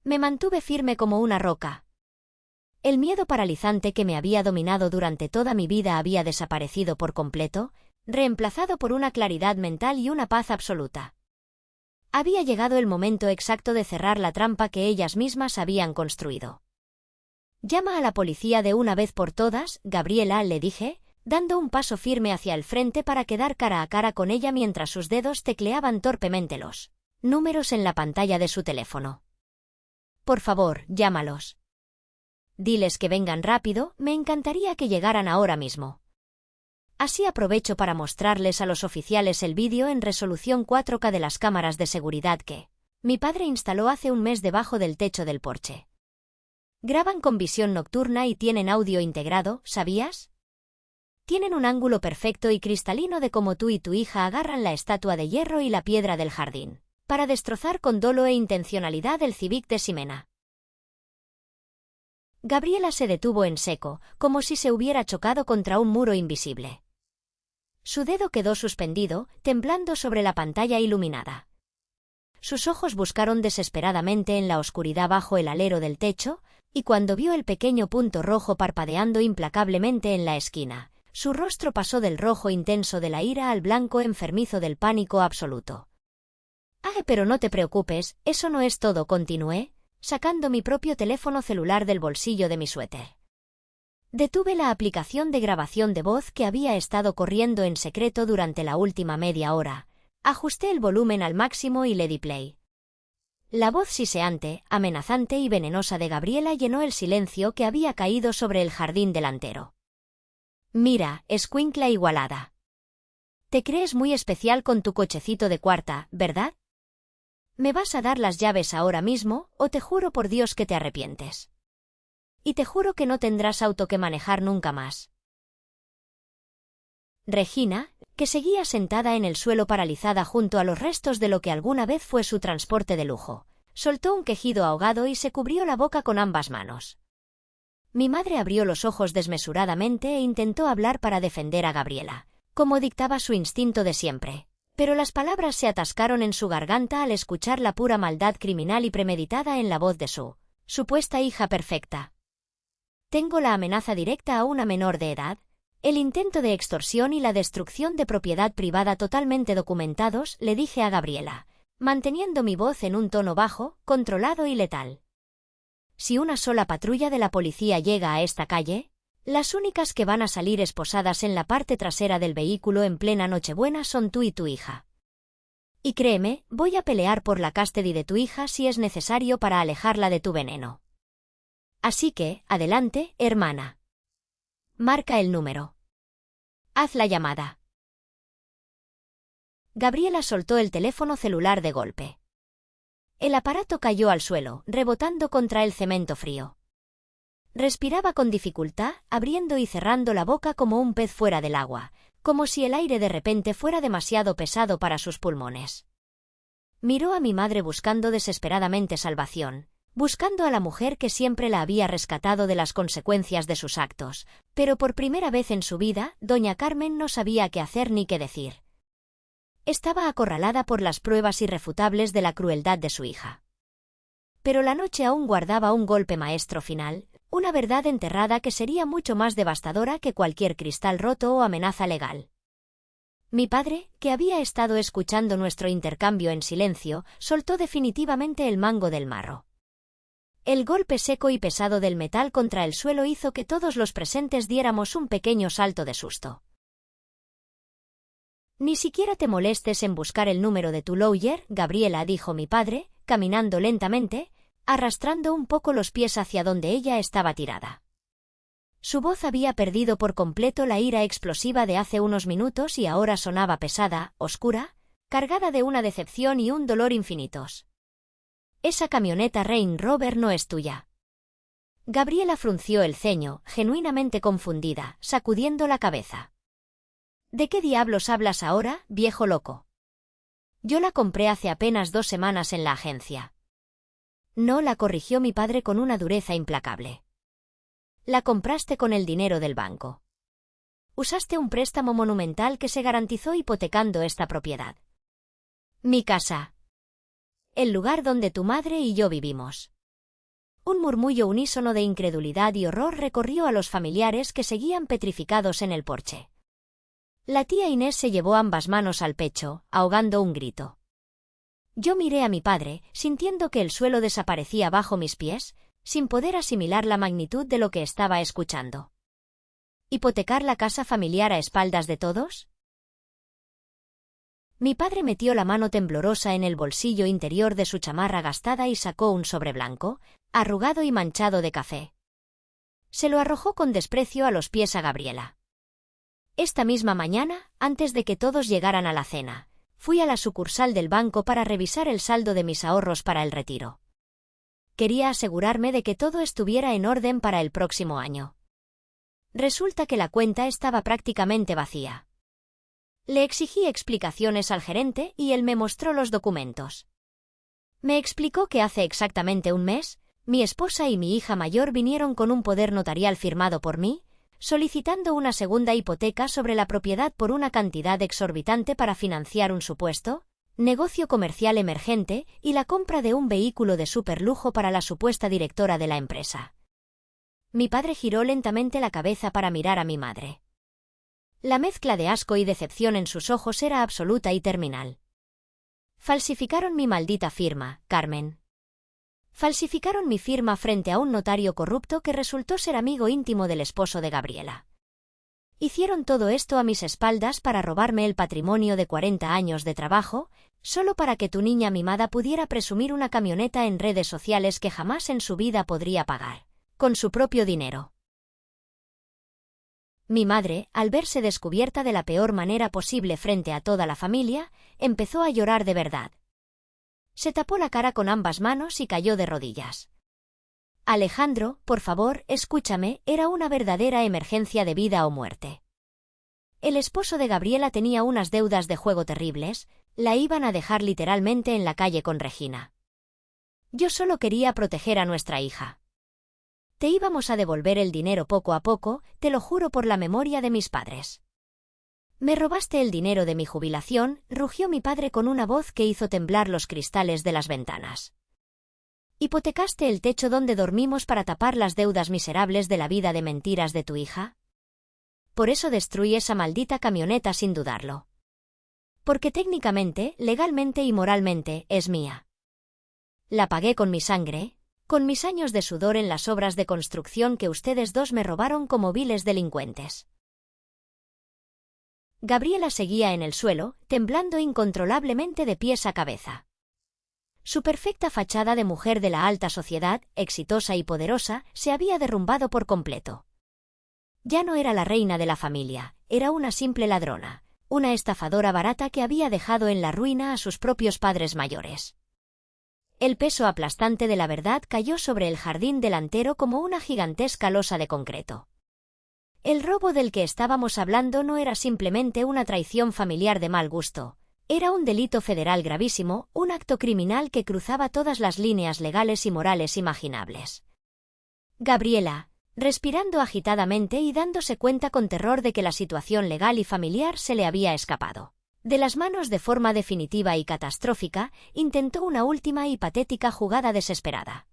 Me mantuve firme como una roca. El miedo paralizante que me había dominado durante toda mi vida había desaparecido por completo, reemplazado por una claridad mental y una paz absoluta. Había llegado el momento exacto de cerrar la trampa que ellas mismas habían construido. «Llama a la policía de una vez por todas, Gabriela», le dije, dando un paso firme hacia el frente para quedar cara a cara con ella mientras sus dedos tecleaban torpemente los números en la pantalla de su teléfono. «Por favor, llámalos. Diles que vengan rápido, me encantaría que llegaran ahora mismo. Así aprovecho para mostrarles a los oficiales el vídeo en resolución 4K de las cámaras de seguridad que Mi padre instaló hace un mes debajo del techo del porche. Graban con visión nocturna y tienen audio integrado, ¿sabías? Tienen un ángulo perfecto y cristalino de cómo tú y tu hija agarran la estatua de hierro y la piedra del jardín, para destrozar con dolo e intencionalidad el Civic de Ximena. Gabriela se detuvo en seco, como si se hubiera chocado contra un muro invisible. Su dedo quedó suspendido, temblando sobre la pantalla iluminada. Sus ojos buscaron desesperadamente en la oscuridad bajo el alero del techo, y cuando vio el pequeño punto rojo parpadeando implacablemente en la esquina, su rostro pasó del rojo intenso de la ira al blanco enfermizo del pánico absoluto. Pero no te preocupes, eso no es todo, continué, sacando mi propio teléfono celular del bolsillo de mi suéter. Detuve la aplicación de grabación de voz que había estado corriendo en secreto durante la última media hora. Ajusté el volumen al máximo y le di play. La voz siseante, amenazante y venenosa de Gabriela llenó el silencio que había caído sobre el jardín delantero. Mira, escuincla igualada. Te crees muy especial con tu cochecito de cuarta, ¿verdad? ¿Me vas a dar las llaves ahora mismo, o te juro por Dios que te arrepientes? Y te juro que no tendrás auto que manejar nunca más. Regina, que seguía sentada en el suelo paralizada junto a los restos de lo que alguna vez fue su transporte de lujo, soltó un quejido ahogado y se cubrió la boca con ambas manos. Mi madre abrió los ojos desmesuradamente e intentó hablar para defender a Gabriela, como dictaba su instinto de siempre, pero las palabras se atascaron en su garganta al escuchar la pura maldad criminal y premeditada en la voz de su supuesta hija perfecta. Tengo la amenaza directa a una menor de edad, el intento de extorsión y la destrucción de propiedad privada totalmente documentados, le dije a Gabriela, manteniendo mi voz en un tono bajo, controlado y letal. Si una sola patrulla de la policía llega a esta calle, las únicas que van a salir esposadas en la parte trasera del vehículo en plena Nochebuena son tú y tu hija. Y créeme, voy a pelear por la custody de tu hija si es necesario para alejarla de tu veneno. Así que, adelante, hermana. Marca el número. Haz la llamada. Gabriela soltó el teléfono celular de golpe. El aparato cayó al suelo, rebotando contra el cemento frío. Respiraba con dificultad, abriendo y cerrando la boca como un pez fuera del agua, como si el aire de repente fuera demasiado pesado para sus pulmones. Miró a mi madre buscando desesperadamente salvación, buscando a la mujer que siempre la había rescatado de las consecuencias de sus actos, pero por primera vez en su vida, doña Carmen no sabía qué hacer ni qué decir. Estaba acorralada por las pruebas irrefutables de la crueldad de su hija. Pero la noche aún guardaba un golpe maestro final, una verdad enterrada que sería mucho más devastadora que cualquier cristal roto o amenaza legal. Mi padre, que había estado escuchando nuestro intercambio en silencio, soltó definitivamente el mango del marro. El golpe seco y pesado del metal contra el suelo hizo que todos los presentes diéramos un pequeño salto de susto. Ni siquiera te molestes en buscar el número de tu lawyer, Gabriela, dijo mi padre, caminando lentamente, arrastrando un poco los pies hacia donde ella estaba tirada. Su voz había perdido por completo la ira explosiva de hace unos minutos y ahora sonaba pesada, oscura, cargada de una decepción y un dolor infinitos. Esa camioneta Range Rover no es tuya. Gabriela frunció el ceño, genuinamente confundida, sacudiendo la cabeza. ¿De qué diablos hablas ahora, viejo loco? Yo la compré hace apenas 2 semanas en la agencia. No, la corrigió mi padre con una dureza implacable. La compraste con el dinero del banco. Usaste un préstamo monumental que se garantizó hipotecando esta propiedad. Mi casa. El lugar donde tu madre y yo vivimos. Un murmullo unísono de incredulidad y horror recorrió a los familiares que seguían petrificados en el porche. La tía Inés se llevó ambas manos al pecho, ahogando un grito. Yo miré a mi padre, sintiendo que el suelo desaparecía bajo mis pies, sin poder asimilar la magnitud de lo que estaba escuchando. ¿Hipotecar la casa familiar a espaldas de todos? Mi padre metió la mano temblorosa en el bolsillo interior de su chamarra gastada y sacó un sobre blanco, arrugado y manchado de café. Se lo arrojó con desprecio a los pies a Gabriela. Esta misma mañana, antes de que todos llegaran a la cena, Fui a la sucursal del banco para revisar el saldo de mis ahorros para el retiro. Quería asegurarme de que todo estuviera en orden para el próximo año. Resulta que la cuenta estaba prácticamente vacía. Le exigí explicaciones al gerente y él me mostró los documentos. Me explicó que hace exactamente un mes, mi esposa y mi hija mayor vinieron con un poder notarial firmado por mí, solicitando una segunda hipoteca sobre la propiedad por una cantidad exorbitante para financiar un supuesto negocio comercial emergente y la compra de un vehículo de superlujo para la supuesta directora de la empresa. Mi padre giró lentamente la cabeza para mirar a mi madre. La mezcla de asco y decepción en sus ojos era absoluta y terminal. Falsificaron mi maldita firma, Carmen. Falsificaron mi firma frente a un notario corrupto que resultó ser amigo íntimo del esposo de Gabriela. Hicieron todo esto a mis espaldas para robarme el patrimonio de 40 años de trabajo, solo para que tu niña mimada pudiera presumir una camioneta en redes sociales que jamás en su vida podría pagar, con su propio dinero. Mi madre, al verse descubierta de la peor manera posible frente a toda la familia, empezó a llorar de verdad. Se tapó la cara con ambas manos y cayó de rodillas. Alejandro, por favor, escúchame, era una verdadera emergencia de vida o muerte. El esposo de Gabriela tenía unas deudas de juego terribles, la iban a dejar literalmente en la calle con Regina. Yo solo quería proteger a nuestra hija. Te íbamos a devolver el dinero poco a poco, te lo juro por la memoria de mis padres. Me robaste el dinero de mi jubilación, rugió mi padre con una voz que hizo temblar los cristales de las ventanas. ¿Hipotecaste el techo donde dormimos para tapar las deudas miserables de la vida de mentiras de tu hija? Por eso destruí esa maldita camioneta sin dudarlo. Porque técnicamente, legalmente y moralmente, es mía. La pagué con mi sangre, con mis años de sudor en las obras de construcción que ustedes dos me robaron como viles delincuentes. Gabriela seguía en el suelo, temblando incontrolablemente de pies a cabeza. Su perfecta fachada de mujer de la alta sociedad, exitosa y poderosa, se había derrumbado por completo. Ya no era la reina de la familia, era una simple ladrona, una estafadora barata que había dejado en la ruina a sus propios padres mayores. El peso aplastante de la verdad cayó sobre el jardín delantero como una gigantesca losa de concreto. El robo del que estábamos hablando no era simplemente una traición familiar de mal gusto. Era un delito federal gravísimo, un acto criminal que cruzaba todas las líneas legales y morales imaginables. Gabriela, respirando agitadamente y dándose cuenta con terror de que la situación legal y familiar se le había escapado de las manos de forma definitiva y catastrófica, intentó una última y patética jugada desesperada.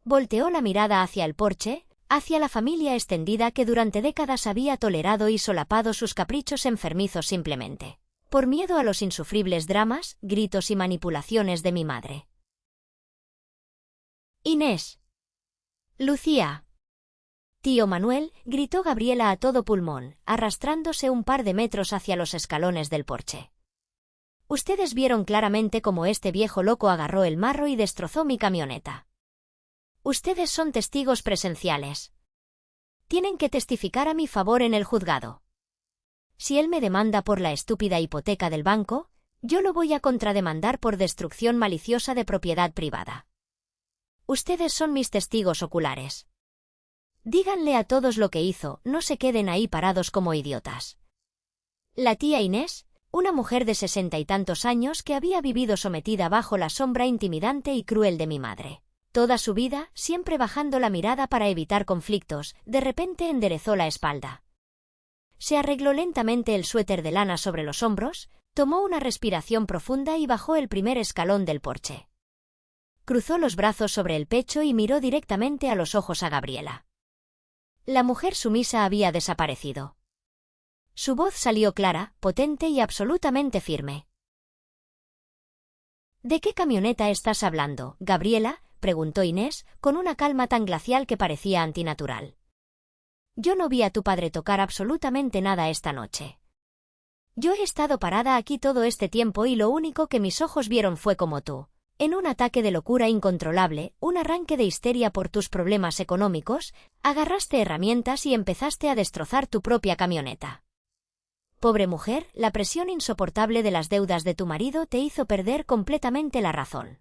Volteó la mirada hacia el porche, hacia la familia extendida que durante décadas había tolerado y solapado sus caprichos enfermizos simplemente por miedo a los insufribles dramas, gritos y manipulaciones de mi madre. Inés. Lucía. Tío Manuel, gritó Gabriela a todo pulmón, arrastrándose un par de metros hacia los escalones del porche. Ustedes vieron claramente cómo este viejo loco agarró el marro y destrozó mi camioneta. Ustedes son testigos presenciales. Tienen que testificar a mi favor en el juzgado. Si él me demanda por la estúpida hipoteca del banco, yo lo voy a contrademandar por destrucción maliciosa de propiedad privada. Ustedes son mis testigos oculares. Díganle a todos lo que hizo, no se queden ahí parados como idiotas. La tía Inés, una mujer de 60 y tantos años que había vivido sometida bajo la sombra intimidante y cruel de mi madre. Toda su vida, siempre bajando la mirada para evitar conflictos, de repente enderezó la espalda. Se arregló lentamente el suéter de lana sobre los hombros, tomó una respiración profunda y bajó el primer escalón del porche. Cruzó los brazos sobre el pecho y miró directamente a los ojos a Gabriela. La mujer sumisa había desaparecido. Su voz salió clara, potente y absolutamente firme. ¿De qué camioneta estás hablando, Gabriela?, preguntó Inés, con una calma tan glacial que parecía antinatural. Yo no vi a tu padre tocar absolutamente nada esta noche. Yo he estado parada aquí todo este tiempo y lo único que mis ojos vieron fue como tú, en un ataque de locura incontrolable, un arranque de histeria por tus problemas económicos, agarraste herramientas y empezaste a destrozar tu propia camioneta. Pobre mujer, la presión insoportable de las deudas de tu marido te hizo perder completamente la razón.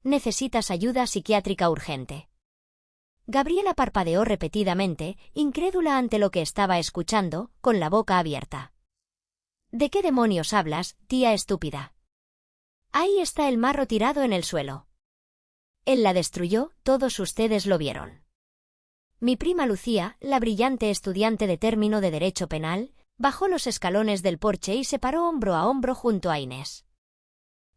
Necesitas ayuda psiquiátrica urgente. Gabriela parpadeó repetidamente, incrédula ante lo que estaba escuchando, con la boca abierta. ¿De qué demonios hablas, tía estúpida? Ahí está el marro tirado en el suelo. Él la destruyó, todos ustedes lo vieron. Mi prima Lucía, la brillante estudiante de término de Derecho Penal, bajó los escalones del porche y se paró hombro a hombro junto a Inés.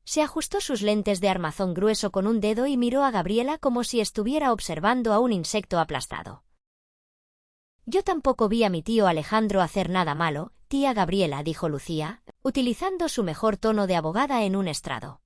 Se ajustó sus lentes de armazón grueso con un dedo y miró a Gabriela como si estuviera observando a un insecto aplastado. Yo tampoco vi a mi tío Alejandro hacer nada malo, tía Gabriela, dijo Lucía, utilizando su mejor tono de abogada en un estrado.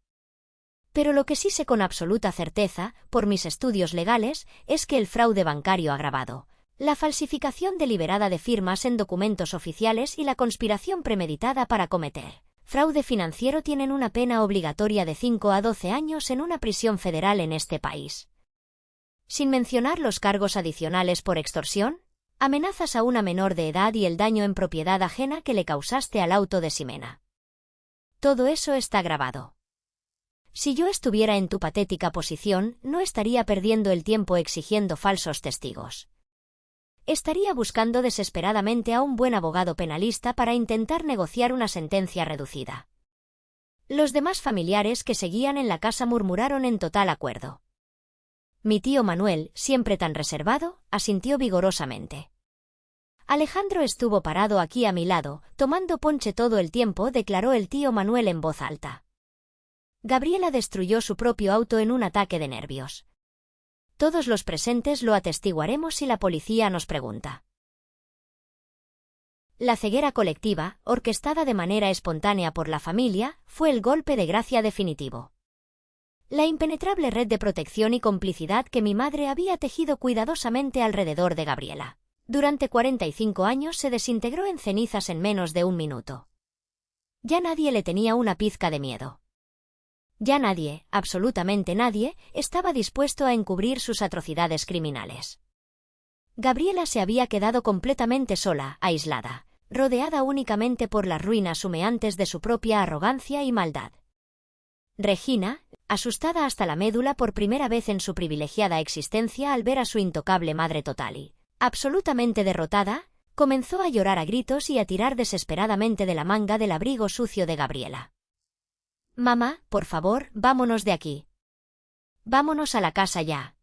Pero lo que sí sé con absoluta certeza, por mis estudios legales, es que el fraude bancario agravado, la falsificación deliberada de firmas en documentos oficiales y la conspiración premeditada para cometer fraude financiero tienen una pena obligatoria de 5 a 12 años en una prisión federal en este país. Sin mencionar los cargos adicionales por extorsión, amenazas a una menor de edad y el daño en propiedad ajena que le causaste al auto de Ximena. Todo eso está grabado. Si yo estuviera en tu patética posición, no estaría perdiendo el tiempo exigiendo falsos testigos. Estaría buscando desesperadamente a un buen abogado penalista para intentar negociar una sentencia reducida. Los demás familiares que seguían en la casa murmuraron en total acuerdo. Mi tío Manuel, siempre tan reservado, asintió vigorosamente. Alejandro estuvo parado aquí a mi lado, tomando ponche todo el tiempo, declaró el tío Manuel en voz alta. Gabriela destruyó su propio auto en un ataque de nervios. Todos los presentes lo atestiguaremos si la policía nos pregunta. La ceguera colectiva, orquestada de manera espontánea por la familia, fue el golpe de gracia definitivo. La impenetrable red de protección y complicidad que mi madre había tejido cuidadosamente alrededor de Gabriela. Durante 45 años se desintegró en cenizas en menos de un minuto. Ya nadie le tenía una pizca de miedo. Ya nadie, absolutamente nadie, estaba dispuesto a encubrir sus atrocidades criminales. Gabriela se había quedado completamente sola, aislada, rodeada únicamente por las ruinas humeantes de su propia arrogancia y maldad. Regina, asustada hasta la médula por primera vez en su privilegiada existencia al ver a su intocable madre total y, absolutamente derrotada, comenzó a llorar a gritos y a tirar desesperadamente de la manga del abrigo sucio de Gabriela. Mamá, por favor, vámonos de aquí. Vámonos a la casa ya.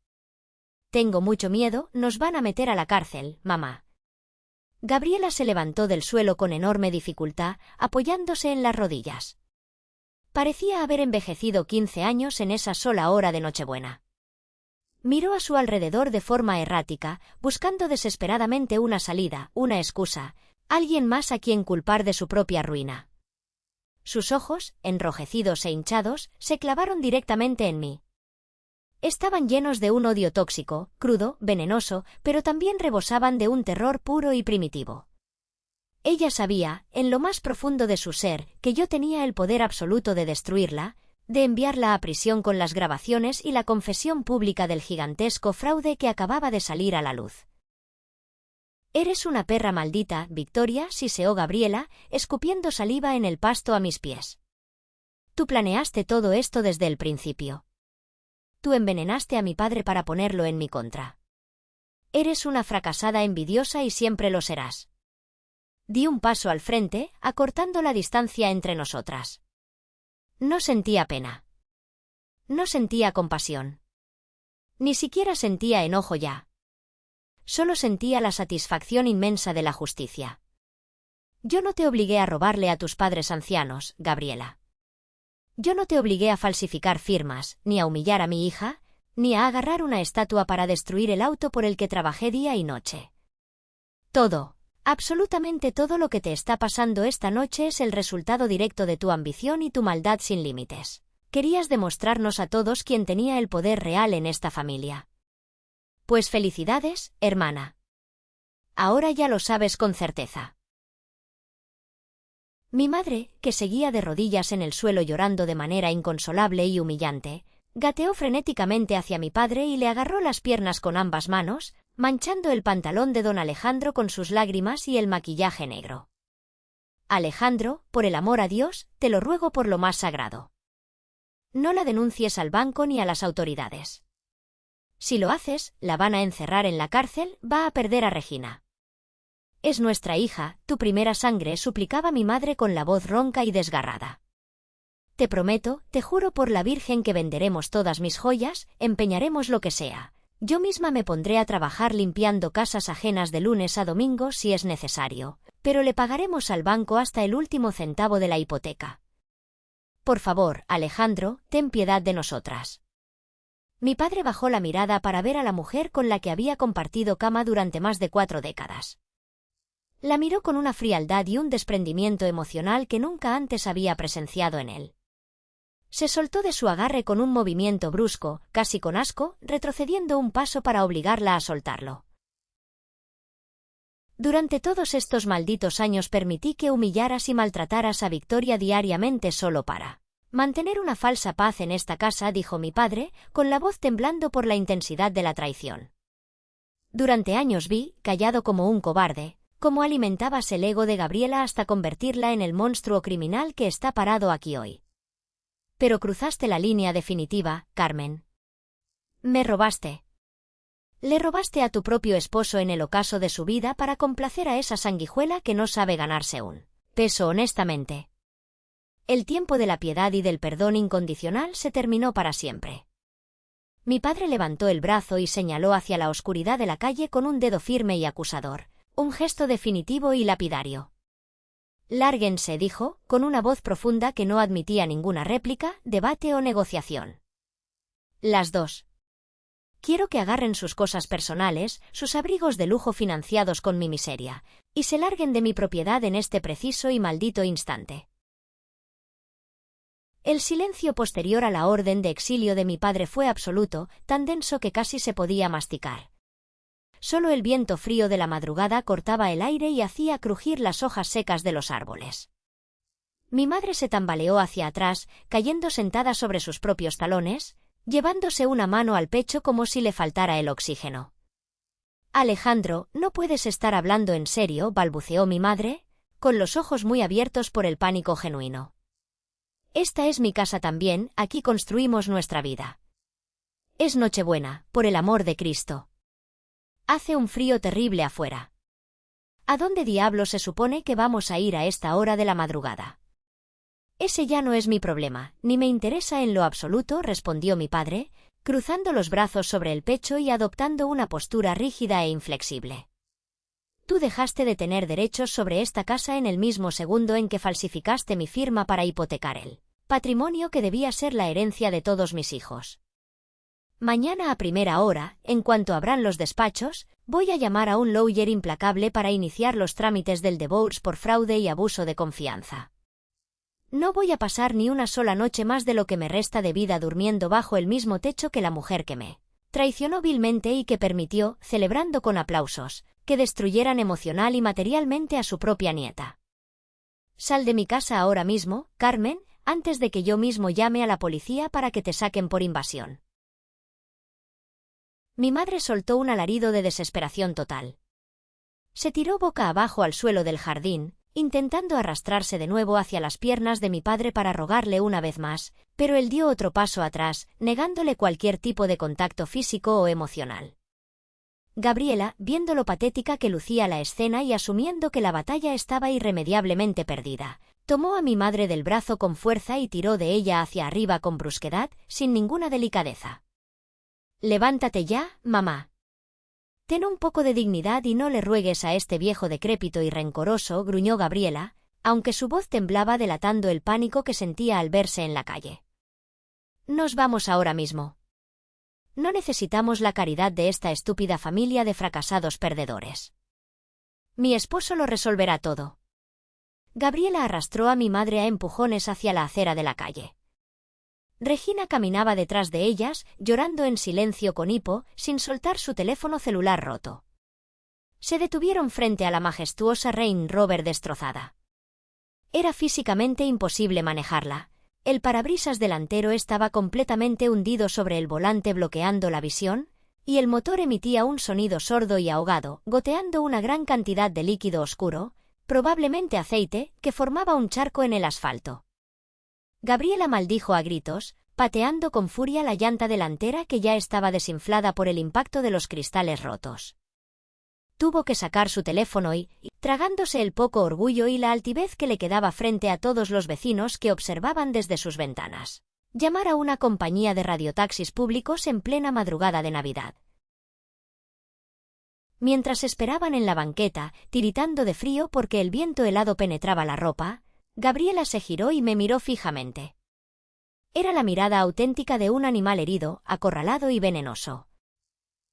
Tengo mucho miedo, nos van a meter a la cárcel, mamá. Gabriela se levantó del suelo con enorme dificultad, apoyándose en las rodillas. Parecía haber envejecido 15 años en esa sola hora de Nochebuena. Miró a su alrededor de forma errática, buscando desesperadamente una salida, una excusa, alguien más a quien culpar de su propia ruina. Sus ojos, enrojecidos e hinchados, se clavaron directamente en mí. Estaban llenos de un odio tóxico, crudo, venenoso, pero también rebosaban de un terror puro y primitivo. Ella sabía, en lo más profundo de su ser, que yo tenía el poder absoluto de destruirla, de enviarla a prisión con las grabaciones y la confesión pública del gigantesco fraude que acababa de salir a la luz. «Eres una perra maldita, Victoria», siseó Gabriela, escupiendo saliva en el pasto a mis pies. «Tú planeaste todo esto desde el principio. Tú envenenaste a mi padre para ponerlo en mi contra. Eres una fracasada envidiosa y siempre lo serás». Di un paso al frente, acortando la distancia entre nosotras. No sentía pena. No sentía compasión. Ni siquiera sentía enojo ya. Solo sentía la satisfacción inmensa de la justicia. Yo no te obligué a robarle a tus padres ancianos, Gabriela. Yo no te obligué a falsificar firmas, ni a humillar a mi hija, ni a agarrar una estatua para destruir el auto por el que trabajé día y noche. Todo, absolutamente todo lo que te está pasando esta noche es el resultado directo de tu ambición y tu maldad sin límites. Querías demostrarnos a todos quién tenía el poder real en esta familia. Pues felicidades, hermana. Ahora ya lo sabes con certeza. Mi madre, que seguía de rodillas en el suelo llorando de manera inconsolable y humillante, gateó frenéticamente hacia mi padre y le agarró las piernas con ambas manos, manchando el pantalón de don Alejandro con sus lágrimas y el maquillaje negro. Alejandro, por el amor a Dios, te lo ruego por lo más sagrado. No la denuncies al banco ni a las autoridades. Si lo haces, la van a encerrar en la cárcel, va a perder a Regina. Es nuestra hija, tu primera sangre, suplicaba mi madre con la voz ronca y desgarrada. Te prometo, te juro por la Virgen que venderemos todas mis joyas, empeñaremos lo que sea. Yo misma me pondré a trabajar limpiando casas ajenas de lunes a domingo si es necesario, pero le pagaremos al banco hasta el último centavo de la hipoteca. Por favor, Alejandro, ten piedad de nosotras. Mi padre bajó la mirada para ver a la mujer con la que había compartido cama durante más de 4 décadas. La miró con una frialdad y un desprendimiento emocional que nunca antes había presenciado en él. Se soltó de su agarre con un movimiento brusco, casi con asco, retrocediendo un paso para obligarla a soltarlo. Durante todos estos malditos años permití que humillaras y maltrataras a Victoria diariamente solo para mantener una falsa paz en esta casa, dijo mi padre, con la voz temblando por la intensidad de la traición. Durante años vi, callado como un cobarde, cómo alimentabas el ego de Gabriela hasta convertirla en el monstruo criminal que está parado aquí hoy. Pero cruzaste la línea definitiva, Carmen. Me robaste. Le robaste a tu propio esposo en el ocaso de su vida para complacer a esa sanguijuela que no sabe ganarse un peso honestamente. El tiempo de la piedad y del perdón incondicional se terminó para siempre. Mi padre levantó el brazo y señaló hacia la oscuridad de la calle con un dedo firme y acusador, un gesto definitivo y lapidario. Lárguense, dijo, con una voz profunda que no admitía ninguna réplica, debate o negociación. Las dos. Quiero que agarren sus cosas personales, sus abrigos de lujo financiados con mi miseria, y se larguen de mi propiedad en este preciso y maldito instante. El silencio posterior a la orden de exilio de mi padre fue absoluto, tan denso que casi se podía masticar. Solo el viento frío de la madrugada cortaba el aire y hacía crujir las hojas secas de los árboles. Mi madre se tambaleó hacia atrás, cayendo sentada sobre sus propios talones, llevándose una mano al pecho como si le faltara el oxígeno. Alejandro, no puedes estar hablando en serio, balbuceó mi madre, con los ojos muy abiertos por el pánico genuino. Esta es mi casa también, aquí construimos nuestra vida. Es Nochebuena, por el amor de Cristo. Hace un frío terrible afuera. ¿A dónde diablos se supone que vamos a ir a esta hora de la madrugada? Ese ya no es mi problema, ni me interesa en lo absoluto, respondió mi padre, cruzando los brazos sobre el pecho y adoptando una postura rígida e inflexible. Tú dejaste de tener derechos sobre esta casa en el mismo segundo en que falsificaste mi firma para hipotecar el patrimonio que debía ser la herencia de todos mis hijos. Mañana a primera hora, en cuanto abran los despachos, voy a llamar a un lawyer implacable para iniciar los trámites del divorce por fraude y abuso de confianza. No voy a pasar ni una sola noche más de lo que me resta de vida durmiendo bajo el mismo techo que la mujer que me traicionó vilmente y que permitió, celebrando con aplausos, que destruyeran emocional y materialmente a su propia nieta. Sal de mi casa ahora mismo, Carmen, antes de que yo mismo llame a la policía para que te saquen por invasión. Mi madre soltó un alarido de desesperación total. Se tiró boca abajo al suelo del jardín, intentando arrastrarse de nuevo hacia las piernas de mi padre para rogarle una vez más, pero él dio otro paso atrás, negándole cualquier tipo de contacto físico o emocional. Gabriela, viendo lo patética que lucía la escena y asumiendo que la batalla estaba irremediablemente perdida, tomó a mi madre del brazo con fuerza y tiró de ella hacia arriba con brusquedad, sin ninguna delicadeza. «Levántate ya, mamá. Ten un poco de dignidad y no le ruegues a este viejo decrépito y rencoroso», gruñó Gabriela, aunque su voz temblaba delatando el pánico que sentía al verse en la calle. «Nos vamos ahora mismo. No necesitamos la caridad de esta estúpida familia de fracasados perdedores. Mi esposo lo resolverá todo». Gabriela arrastró a mi madre a empujones hacia la acera de la calle. Regina caminaba detrás de ellas, llorando en silencio con hipo, sin soltar su teléfono celular roto. Se detuvieron frente a la majestuosa Range Rover destrozada. Era físicamente imposible manejarla. El parabrisas delantero estaba completamente hundido sobre el volante bloqueando la visión, y el motor emitía un sonido sordo y ahogado, goteando una gran cantidad de líquido oscuro, probablemente aceite, que formaba un charco en el asfalto. Gabriela maldijo a gritos, pateando con furia la llanta delantera que ya estaba desinflada por el impacto de los cristales rotos. Tuvo que sacar su teléfono y, tragándose el poco orgullo y la altivez que le quedaba frente a todos los vecinos que observaban desde sus ventanas, llamar a una compañía de radiotaxis públicos en plena madrugada de Navidad. Mientras esperaban en la banqueta, tiritando de frío porque el viento helado penetraba la ropa, Gabriela se giró y me miró fijamente. Era la mirada auténtica de un animal herido, acorralado y venenoso.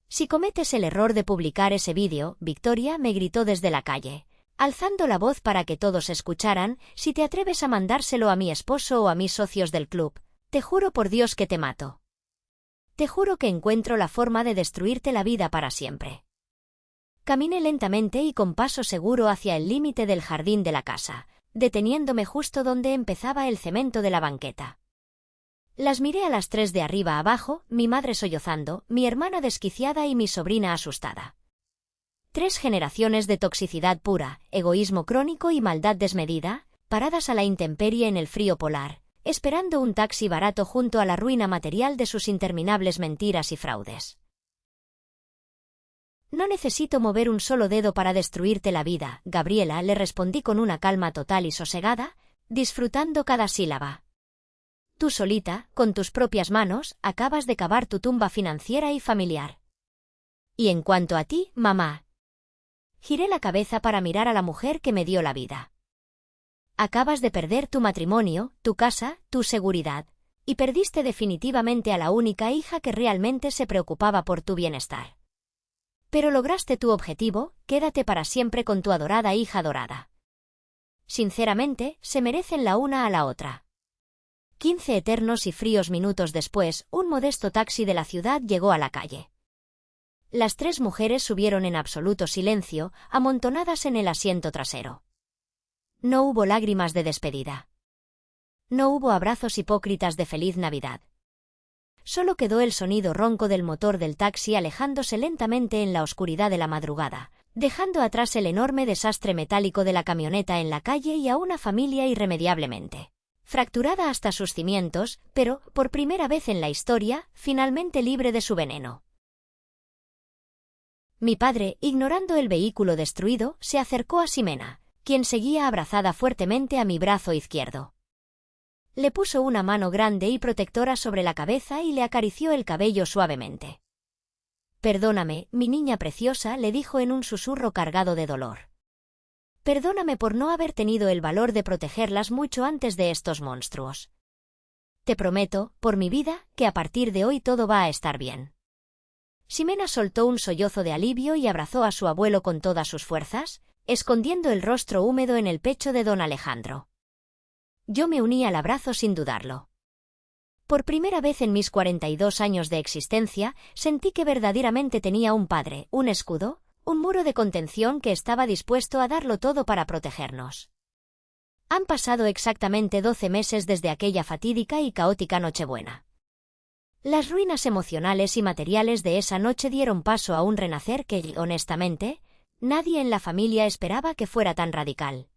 «Si cometes el error de publicar ese vídeo, Victoria», me gritó desde la calle, alzando la voz para que todos escucharan, «si te atreves a mandárselo a mi esposo o a mis socios del club, te juro por Dios que te mato. Te juro que encuentro la forma de destruirte la vida para siempre». Caminé lentamente y con paso seguro hacia el límite del jardín de la casa, deteniéndome justo donde empezaba el cemento de la banqueta. Las miré a las tres de arriba abajo, mi madre sollozando, mi hermana desquiciada y mi sobrina asustada. 3 generaciones de toxicidad pura, egoísmo crónico y maldad desmedida, paradas a la intemperie en el frío polar, esperando un taxi barato junto a la ruina material de sus interminables mentiras y fraudes. «No necesito mover un solo dedo para destruirte la vida, Gabriela», le respondí con una calma total y sosegada, disfrutando cada sílaba. «Tú solita, con tus propias manos, acabas de cavar tu tumba financiera y familiar. Y en cuanto a ti, mamá». Giré la cabeza para mirar a la mujer que me dio la vida. «Acabas de perder tu matrimonio, tu casa, tu seguridad, y perdiste definitivamente a la única hija que realmente se preocupaba por tu bienestar. Pero lograste tu objetivo, quédate para siempre con tu adorada hija dorada. Sinceramente, se merecen la una a la otra». 15 eternos y fríos minutos después, un modesto taxi de la ciudad llegó a la calle. Las 3 mujeres subieron en absoluto silencio, amontonadas en el asiento trasero. No hubo lágrimas de despedida. No hubo abrazos hipócritas de feliz Navidad. Solo quedó el sonido ronco del motor del taxi alejándose lentamente en la oscuridad de la madrugada, dejando atrás el enorme desastre metálico de la camioneta en la calle y a una familia irremediablemente fracturada hasta sus cimientos, pero, por primera vez en la historia, finalmente libre de su veneno. Mi padre, ignorando el vehículo destruido, se acercó a Ximena, quien seguía abrazada fuertemente a mi brazo izquierdo. Le puso una mano grande y protectora sobre la cabeza y le acarició el cabello suavemente. «Perdóname, mi niña preciosa», le dijo en un susurro cargado de dolor. «Perdóname por no haber tenido el valor de protegerlas mucho antes de estos monstruos. Te prometo, por mi vida, que a partir de hoy todo va a estar bien». Ximena soltó un sollozo de alivio y abrazó a su abuelo con todas sus fuerzas, escondiendo el rostro húmedo en el pecho de don Alejandro. Yo me uní al abrazo sin dudarlo. Por primera vez en mis 42 años de existencia, sentí que verdaderamente tenía un padre, un escudo, un muro de contención que estaba dispuesto a darlo todo para protegernos. Han pasado exactamente 12 meses desde aquella fatídica y caótica Nochebuena. Las ruinas emocionales y materiales de esa noche dieron paso a un renacer que, honestamente, nadie en la familia esperaba que fuera tan radical.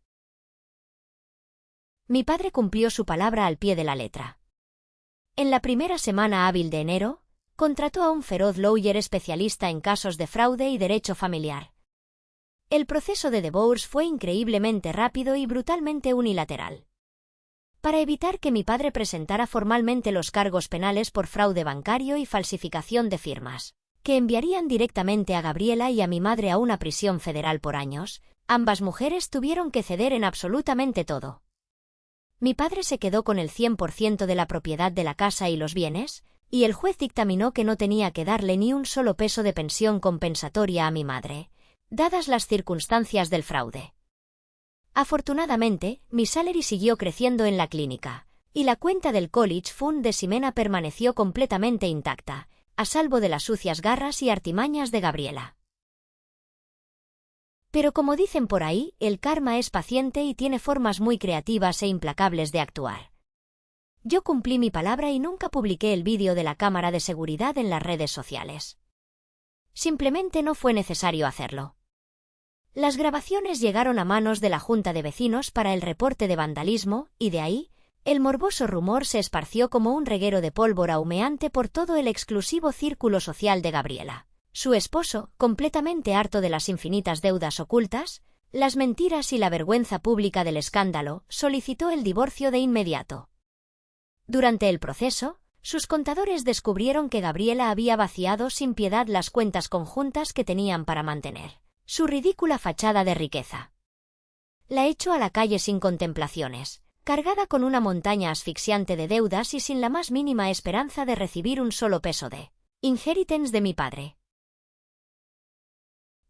Mi padre cumplió su palabra al pie de la letra. En la primera semana hábil de enero, contrató a un feroz lawyer especialista en casos de fraude y derecho familiar. El proceso de divorcio fue increíblemente rápido y brutalmente unilateral. Para evitar que mi padre presentara formalmente los cargos penales por fraude bancario y falsificación de firmas, que enviarían directamente a Gabriela y a mi madre a una prisión federal por años, ambas mujeres tuvieron que ceder en absolutamente todo. Mi padre se quedó con el 100% de la propiedad de la casa y los bienes, y el juez dictaminó que no tenía que darle ni un solo peso de pensión compensatoria a mi madre, dadas las circunstancias del fraude. Afortunadamente, mi salary siguió creciendo en la clínica, y la cuenta del College Fund de Ximena permaneció completamente intacta, a salvo de las sucias garras y artimañas de Gabriela. Pero como dicen por ahí, el karma es paciente y tiene formas muy creativas e implacables de actuar. Yo cumplí mi palabra y nunca publiqué el vídeo de la cámara de seguridad en las redes sociales. Simplemente no fue necesario hacerlo. Las grabaciones llegaron a manos de la Junta de Vecinos para el reporte de vandalismo, y de ahí, el morboso rumor se esparció como un reguero de pólvora humeante por todo el exclusivo círculo social de Gabriela. Su esposo, completamente harto de las infinitas deudas ocultas, las mentiras y la vergüenza pública del escándalo, solicitó el divorcio de inmediato. Durante el proceso, sus contadores descubrieron que Gabriela había vaciado sin piedad las cuentas conjuntas que tenían para mantener su ridícula fachada de riqueza. La echó a la calle sin contemplaciones, cargada con una montaña asfixiante de deudas y sin la más mínima esperanza de recibir un solo peso de inheritance de mi padre.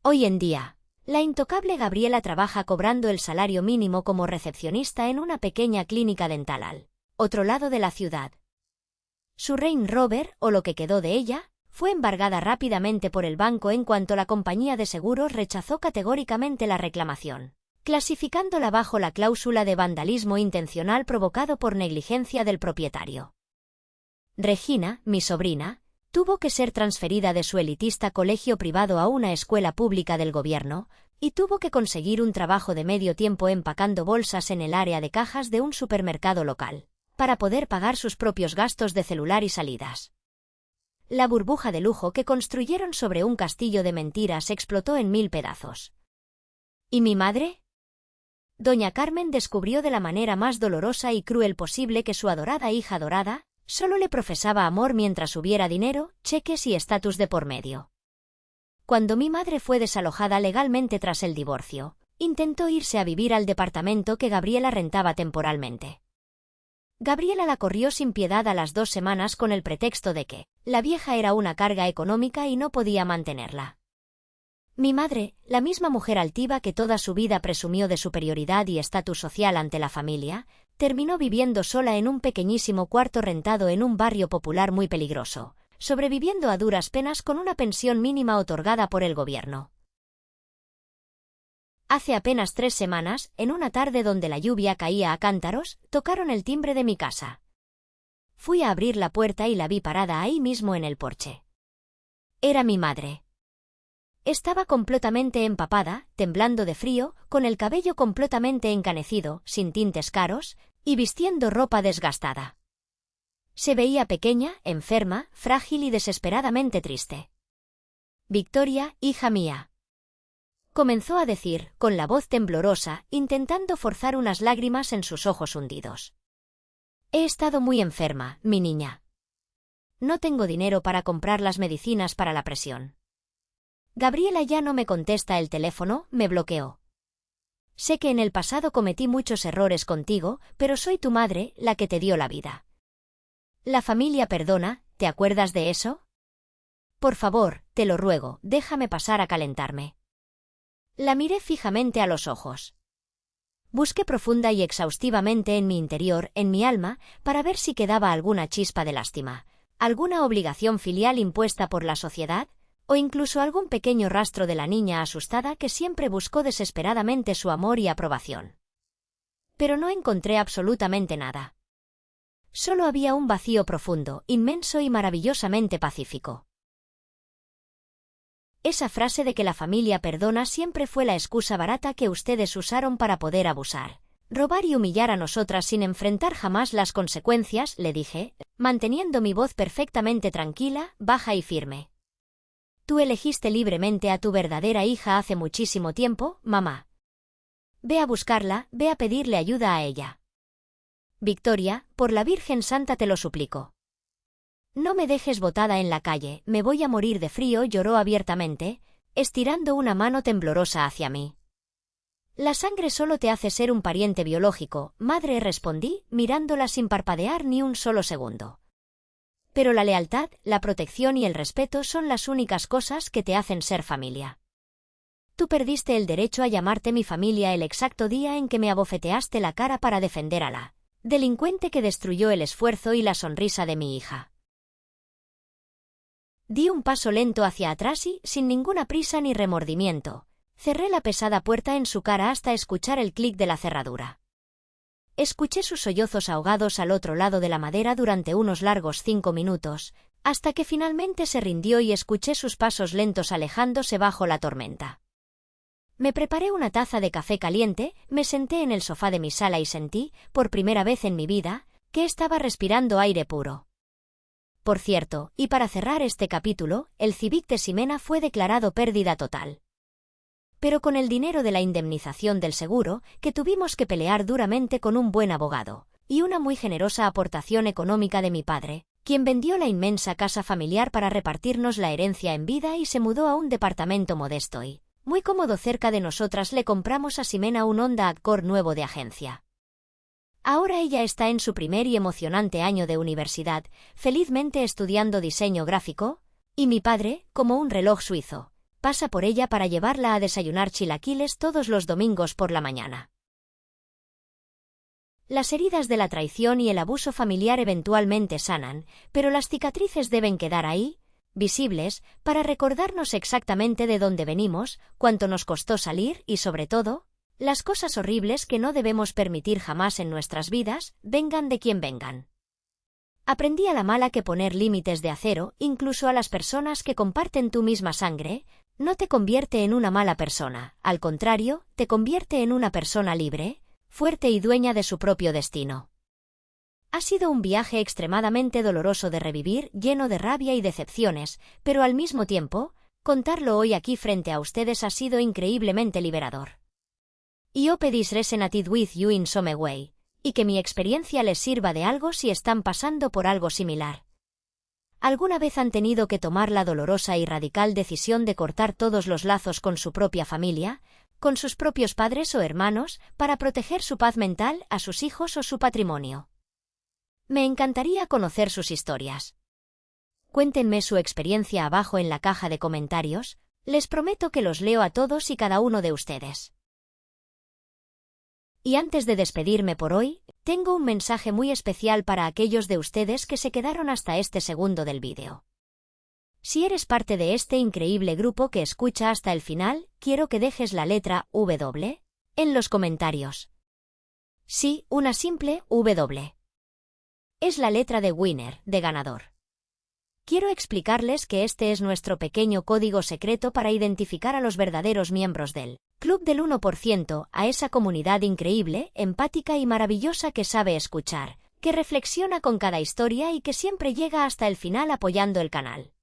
Hoy en día, la intocable Gabriela trabaja cobrando el salario mínimo como recepcionista en una pequeña clínica dental al otro lado de la ciudad. Su Range Rover, o lo que quedó de ella, fue embargada rápidamente por el banco en cuanto la compañía de seguros rechazó categóricamente la reclamación, clasificándola bajo la cláusula de vandalismo intencional provocado por negligencia del propietario. Regina, mi sobrina, tuvo que ser transferida de su elitista colegio privado a una escuela pública del gobierno, y tuvo que conseguir un trabajo de medio tiempo empacando bolsas en el área de cajas de un supermercado local, para poder pagar sus propios gastos de celular y salidas. La burbuja de lujo que construyeron sobre un castillo de mentiras explotó en 1000 pedazos. ¿Y mi madre? Doña Carmen descubrió de la manera más dolorosa y cruel posible que su adorada hija dorada solo le profesaba amor mientras hubiera dinero, cheques y estatus de por medio. Cuando mi madre fue desalojada legalmente tras el divorcio, intentó irse a vivir al departamento que Gabriela rentaba temporalmente. Gabriela la corrió sin piedad a las 2 semanas con el pretexto de que la vieja era una carga económica y no podía mantenerla. Mi madre, la misma mujer altiva que toda su vida presumió de superioridad y estatus social ante la familia, terminó viviendo sola en un pequeñísimo cuarto rentado en un barrio popular muy peligroso, sobreviviendo a duras penas con una pensión mínima otorgada por el gobierno. Hace apenas 3 semanas, en una tarde donde la lluvia caía a cántaros, tocaron el timbre de mi casa. Fui a abrir la puerta y la vi parada ahí mismo en el porche. Era mi madre. Estaba completamente empapada, temblando de frío, con el cabello completamente encanecido, sin tintes caros, y vistiendo ropa desgastada. Se veía pequeña, enferma, frágil y desesperadamente triste. «Victoria, hija mía», comenzó a decir, con la voz temblorosa, intentando forzar unas lágrimas en sus ojos hundidos. «He estado muy enferma, mi niña. No tengo dinero para comprar las medicinas para la presión. Gabriela ya no me contesta el teléfono, me bloqueó. Sé que en el pasado cometí muchos errores contigo, pero soy tu madre, la que te dio la vida. La familia perdona, ¿te acuerdas de eso? Por favor, te lo ruego, déjame pasar a calentarme». La miré fijamente a los ojos. Busqué profunda y exhaustivamente en mi interior, en mi alma, para ver si quedaba alguna chispa de lástima, alguna obligación filial impuesta por la sociedad, o incluso algún pequeño rastro de la niña asustada que siempre buscó desesperadamente su amor y aprobación. Pero no encontré absolutamente nada. Solo había un vacío profundo, inmenso y maravillosamente pacífico. Esa frase de que la familia perdona siempre fue la excusa barata que ustedes usaron para poder abusar, robar y humillar a nosotras sin enfrentar jamás las consecuencias, le dije, manteniendo mi voz perfectamente tranquila, baja y firme. Tú elegiste libremente a tu verdadera hija hace muchísimo tiempo, mamá. Ve a buscarla, ve a pedirle ayuda a ella. Victoria, por la Virgen Santa te lo suplico. No me dejes botada en la calle, me voy a morir de frío, lloró abiertamente, estirando una mano temblorosa hacia mí. La sangre solo te hace ser un pariente biológico, madre, respondí, mirándola sin parpadear ni un solo segundo. Pero la lealtad, la protección y el respeto son las únicas cosas que te hacen ser familia. Tú perdiste el derecho a llamarte mi familia el exacto día en que me abofeteaste la cara para defender a la delincuente que destruyó el esfuerzo y la sonrisa de mi hija. Di un paso lento hacia atrás y, sin ninguna prisa ni remordimiento, cerré la pesada puerta en su cara hasta escuchar el clic de la cerradura. Escuché sus sollozos ahogados al otro lado de la madera durante unos largos 5 minutos, hasta que finalmente se rindió y escuché sus pasos lentos alejándose bajo la tormenta. Me preparé una taza de café caliente, me senté en el sofá de mi sala y sentí, por primera vez en mi vida, que estaba respirando aire puro. Por cierto, y para cerrar este capítulo, el Civic de Ximena fue declarado pérdida total. Pero con el dinero de la indemnización del seguro, que tuvimos que pelear duramente con un buen abogado, y una muy generosa aportación económica de mi padre, quien vendió la inmensa casa familiar para repartirnos la herencia en vida y se mudó a un departamento modesto y muy cómodo cerca de nosotras, le compramos a Ximena un Honda Accord nuevo de agencia. Ahora ella está en su primer y emocionante año de universidad, felizmente estudiando diseño gráfico, y mi padre, como un reloj suizo, pasa por ella para llevarla a desayunar chilaquiles todos los domingos por la mañana. Las heridas de la traición y el abuso familiar eventualmente sanan, pero las cicatrices deben quedar ahí, visibles, para recordarnos exactamente de dónde venimos, cuánto nos costó salir y, sobre todo, las cosas horribles que no debemos permitir jamás en nuestras vidas, vengan de quien vengan. Aprendí a la mala que poner límites de acero, incluso a las personas que comparten tu misma sangre, no te convierte en una mala persona, al contrario, te convierte en una persona libre, fuerte y dueña de su propio destino. Ha sido un viaje extremadamente doloroso de revivir, lleno de rabia y decepciones, pero al mismo tiempo, contarlo hoy aquí frente a ustedes ha sido increíblemente liberador. I hope this resonated with you in some way, y que mi experiencia les sirva de algo si están pasando por algo similar. ¿Alguna vez han tenido que tomar la dolorosa y radical decisión de cortar todos los lazos con su propia familia, con sus propios padres o hermanos, para proteger su paz mental, a sus hijos o su patrimonio? Me encantaría conocer sus historias. Cuéntenme su experiencia abajo en la caja de comentarios, les prometo que los leo a todos y cada uno de ustedes. Y antes de despedirme por hoy, tengo un mensaje muy especial para aquellos de ustedes que se quedaron hasta este segundo del vídeo. Si eres parte de este increíble grupo que escucha hasta el final, quiero que dejes la letra W en los comentarios. Sí, una simple W. Es la letra de winner, de ganador. Quiero explicarles que este es nuestro pequeño código secreto para identificar a los verdaderos miembros del Club del 1%, a esa comunidad increíble, empática y maravillosa que sabe escuchar, que reflexiona con cada historia y que siempre llega hasta el final apoyando el canal.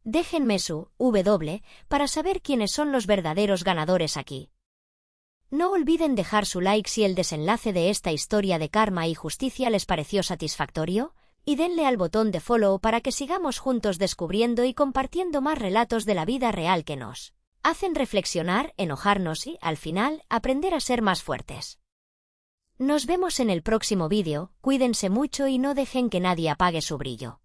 Déjenme su W para saber quiénes son los verdaderos ganadores aquí. No olviden dejar su like si el desenlace de esta historia de karma y justicia les pareció satisfactorio, y denle al botón de follow para que sigamos juntos descubriendo y compartiendo más relatos de la vida real que nos hacen reflexionar, enojarnos y, al final, aprender a ser más fuertes. Nos vemos en el próximo vídeo, cuídense mucho y no dejen que nadie apague su brillo.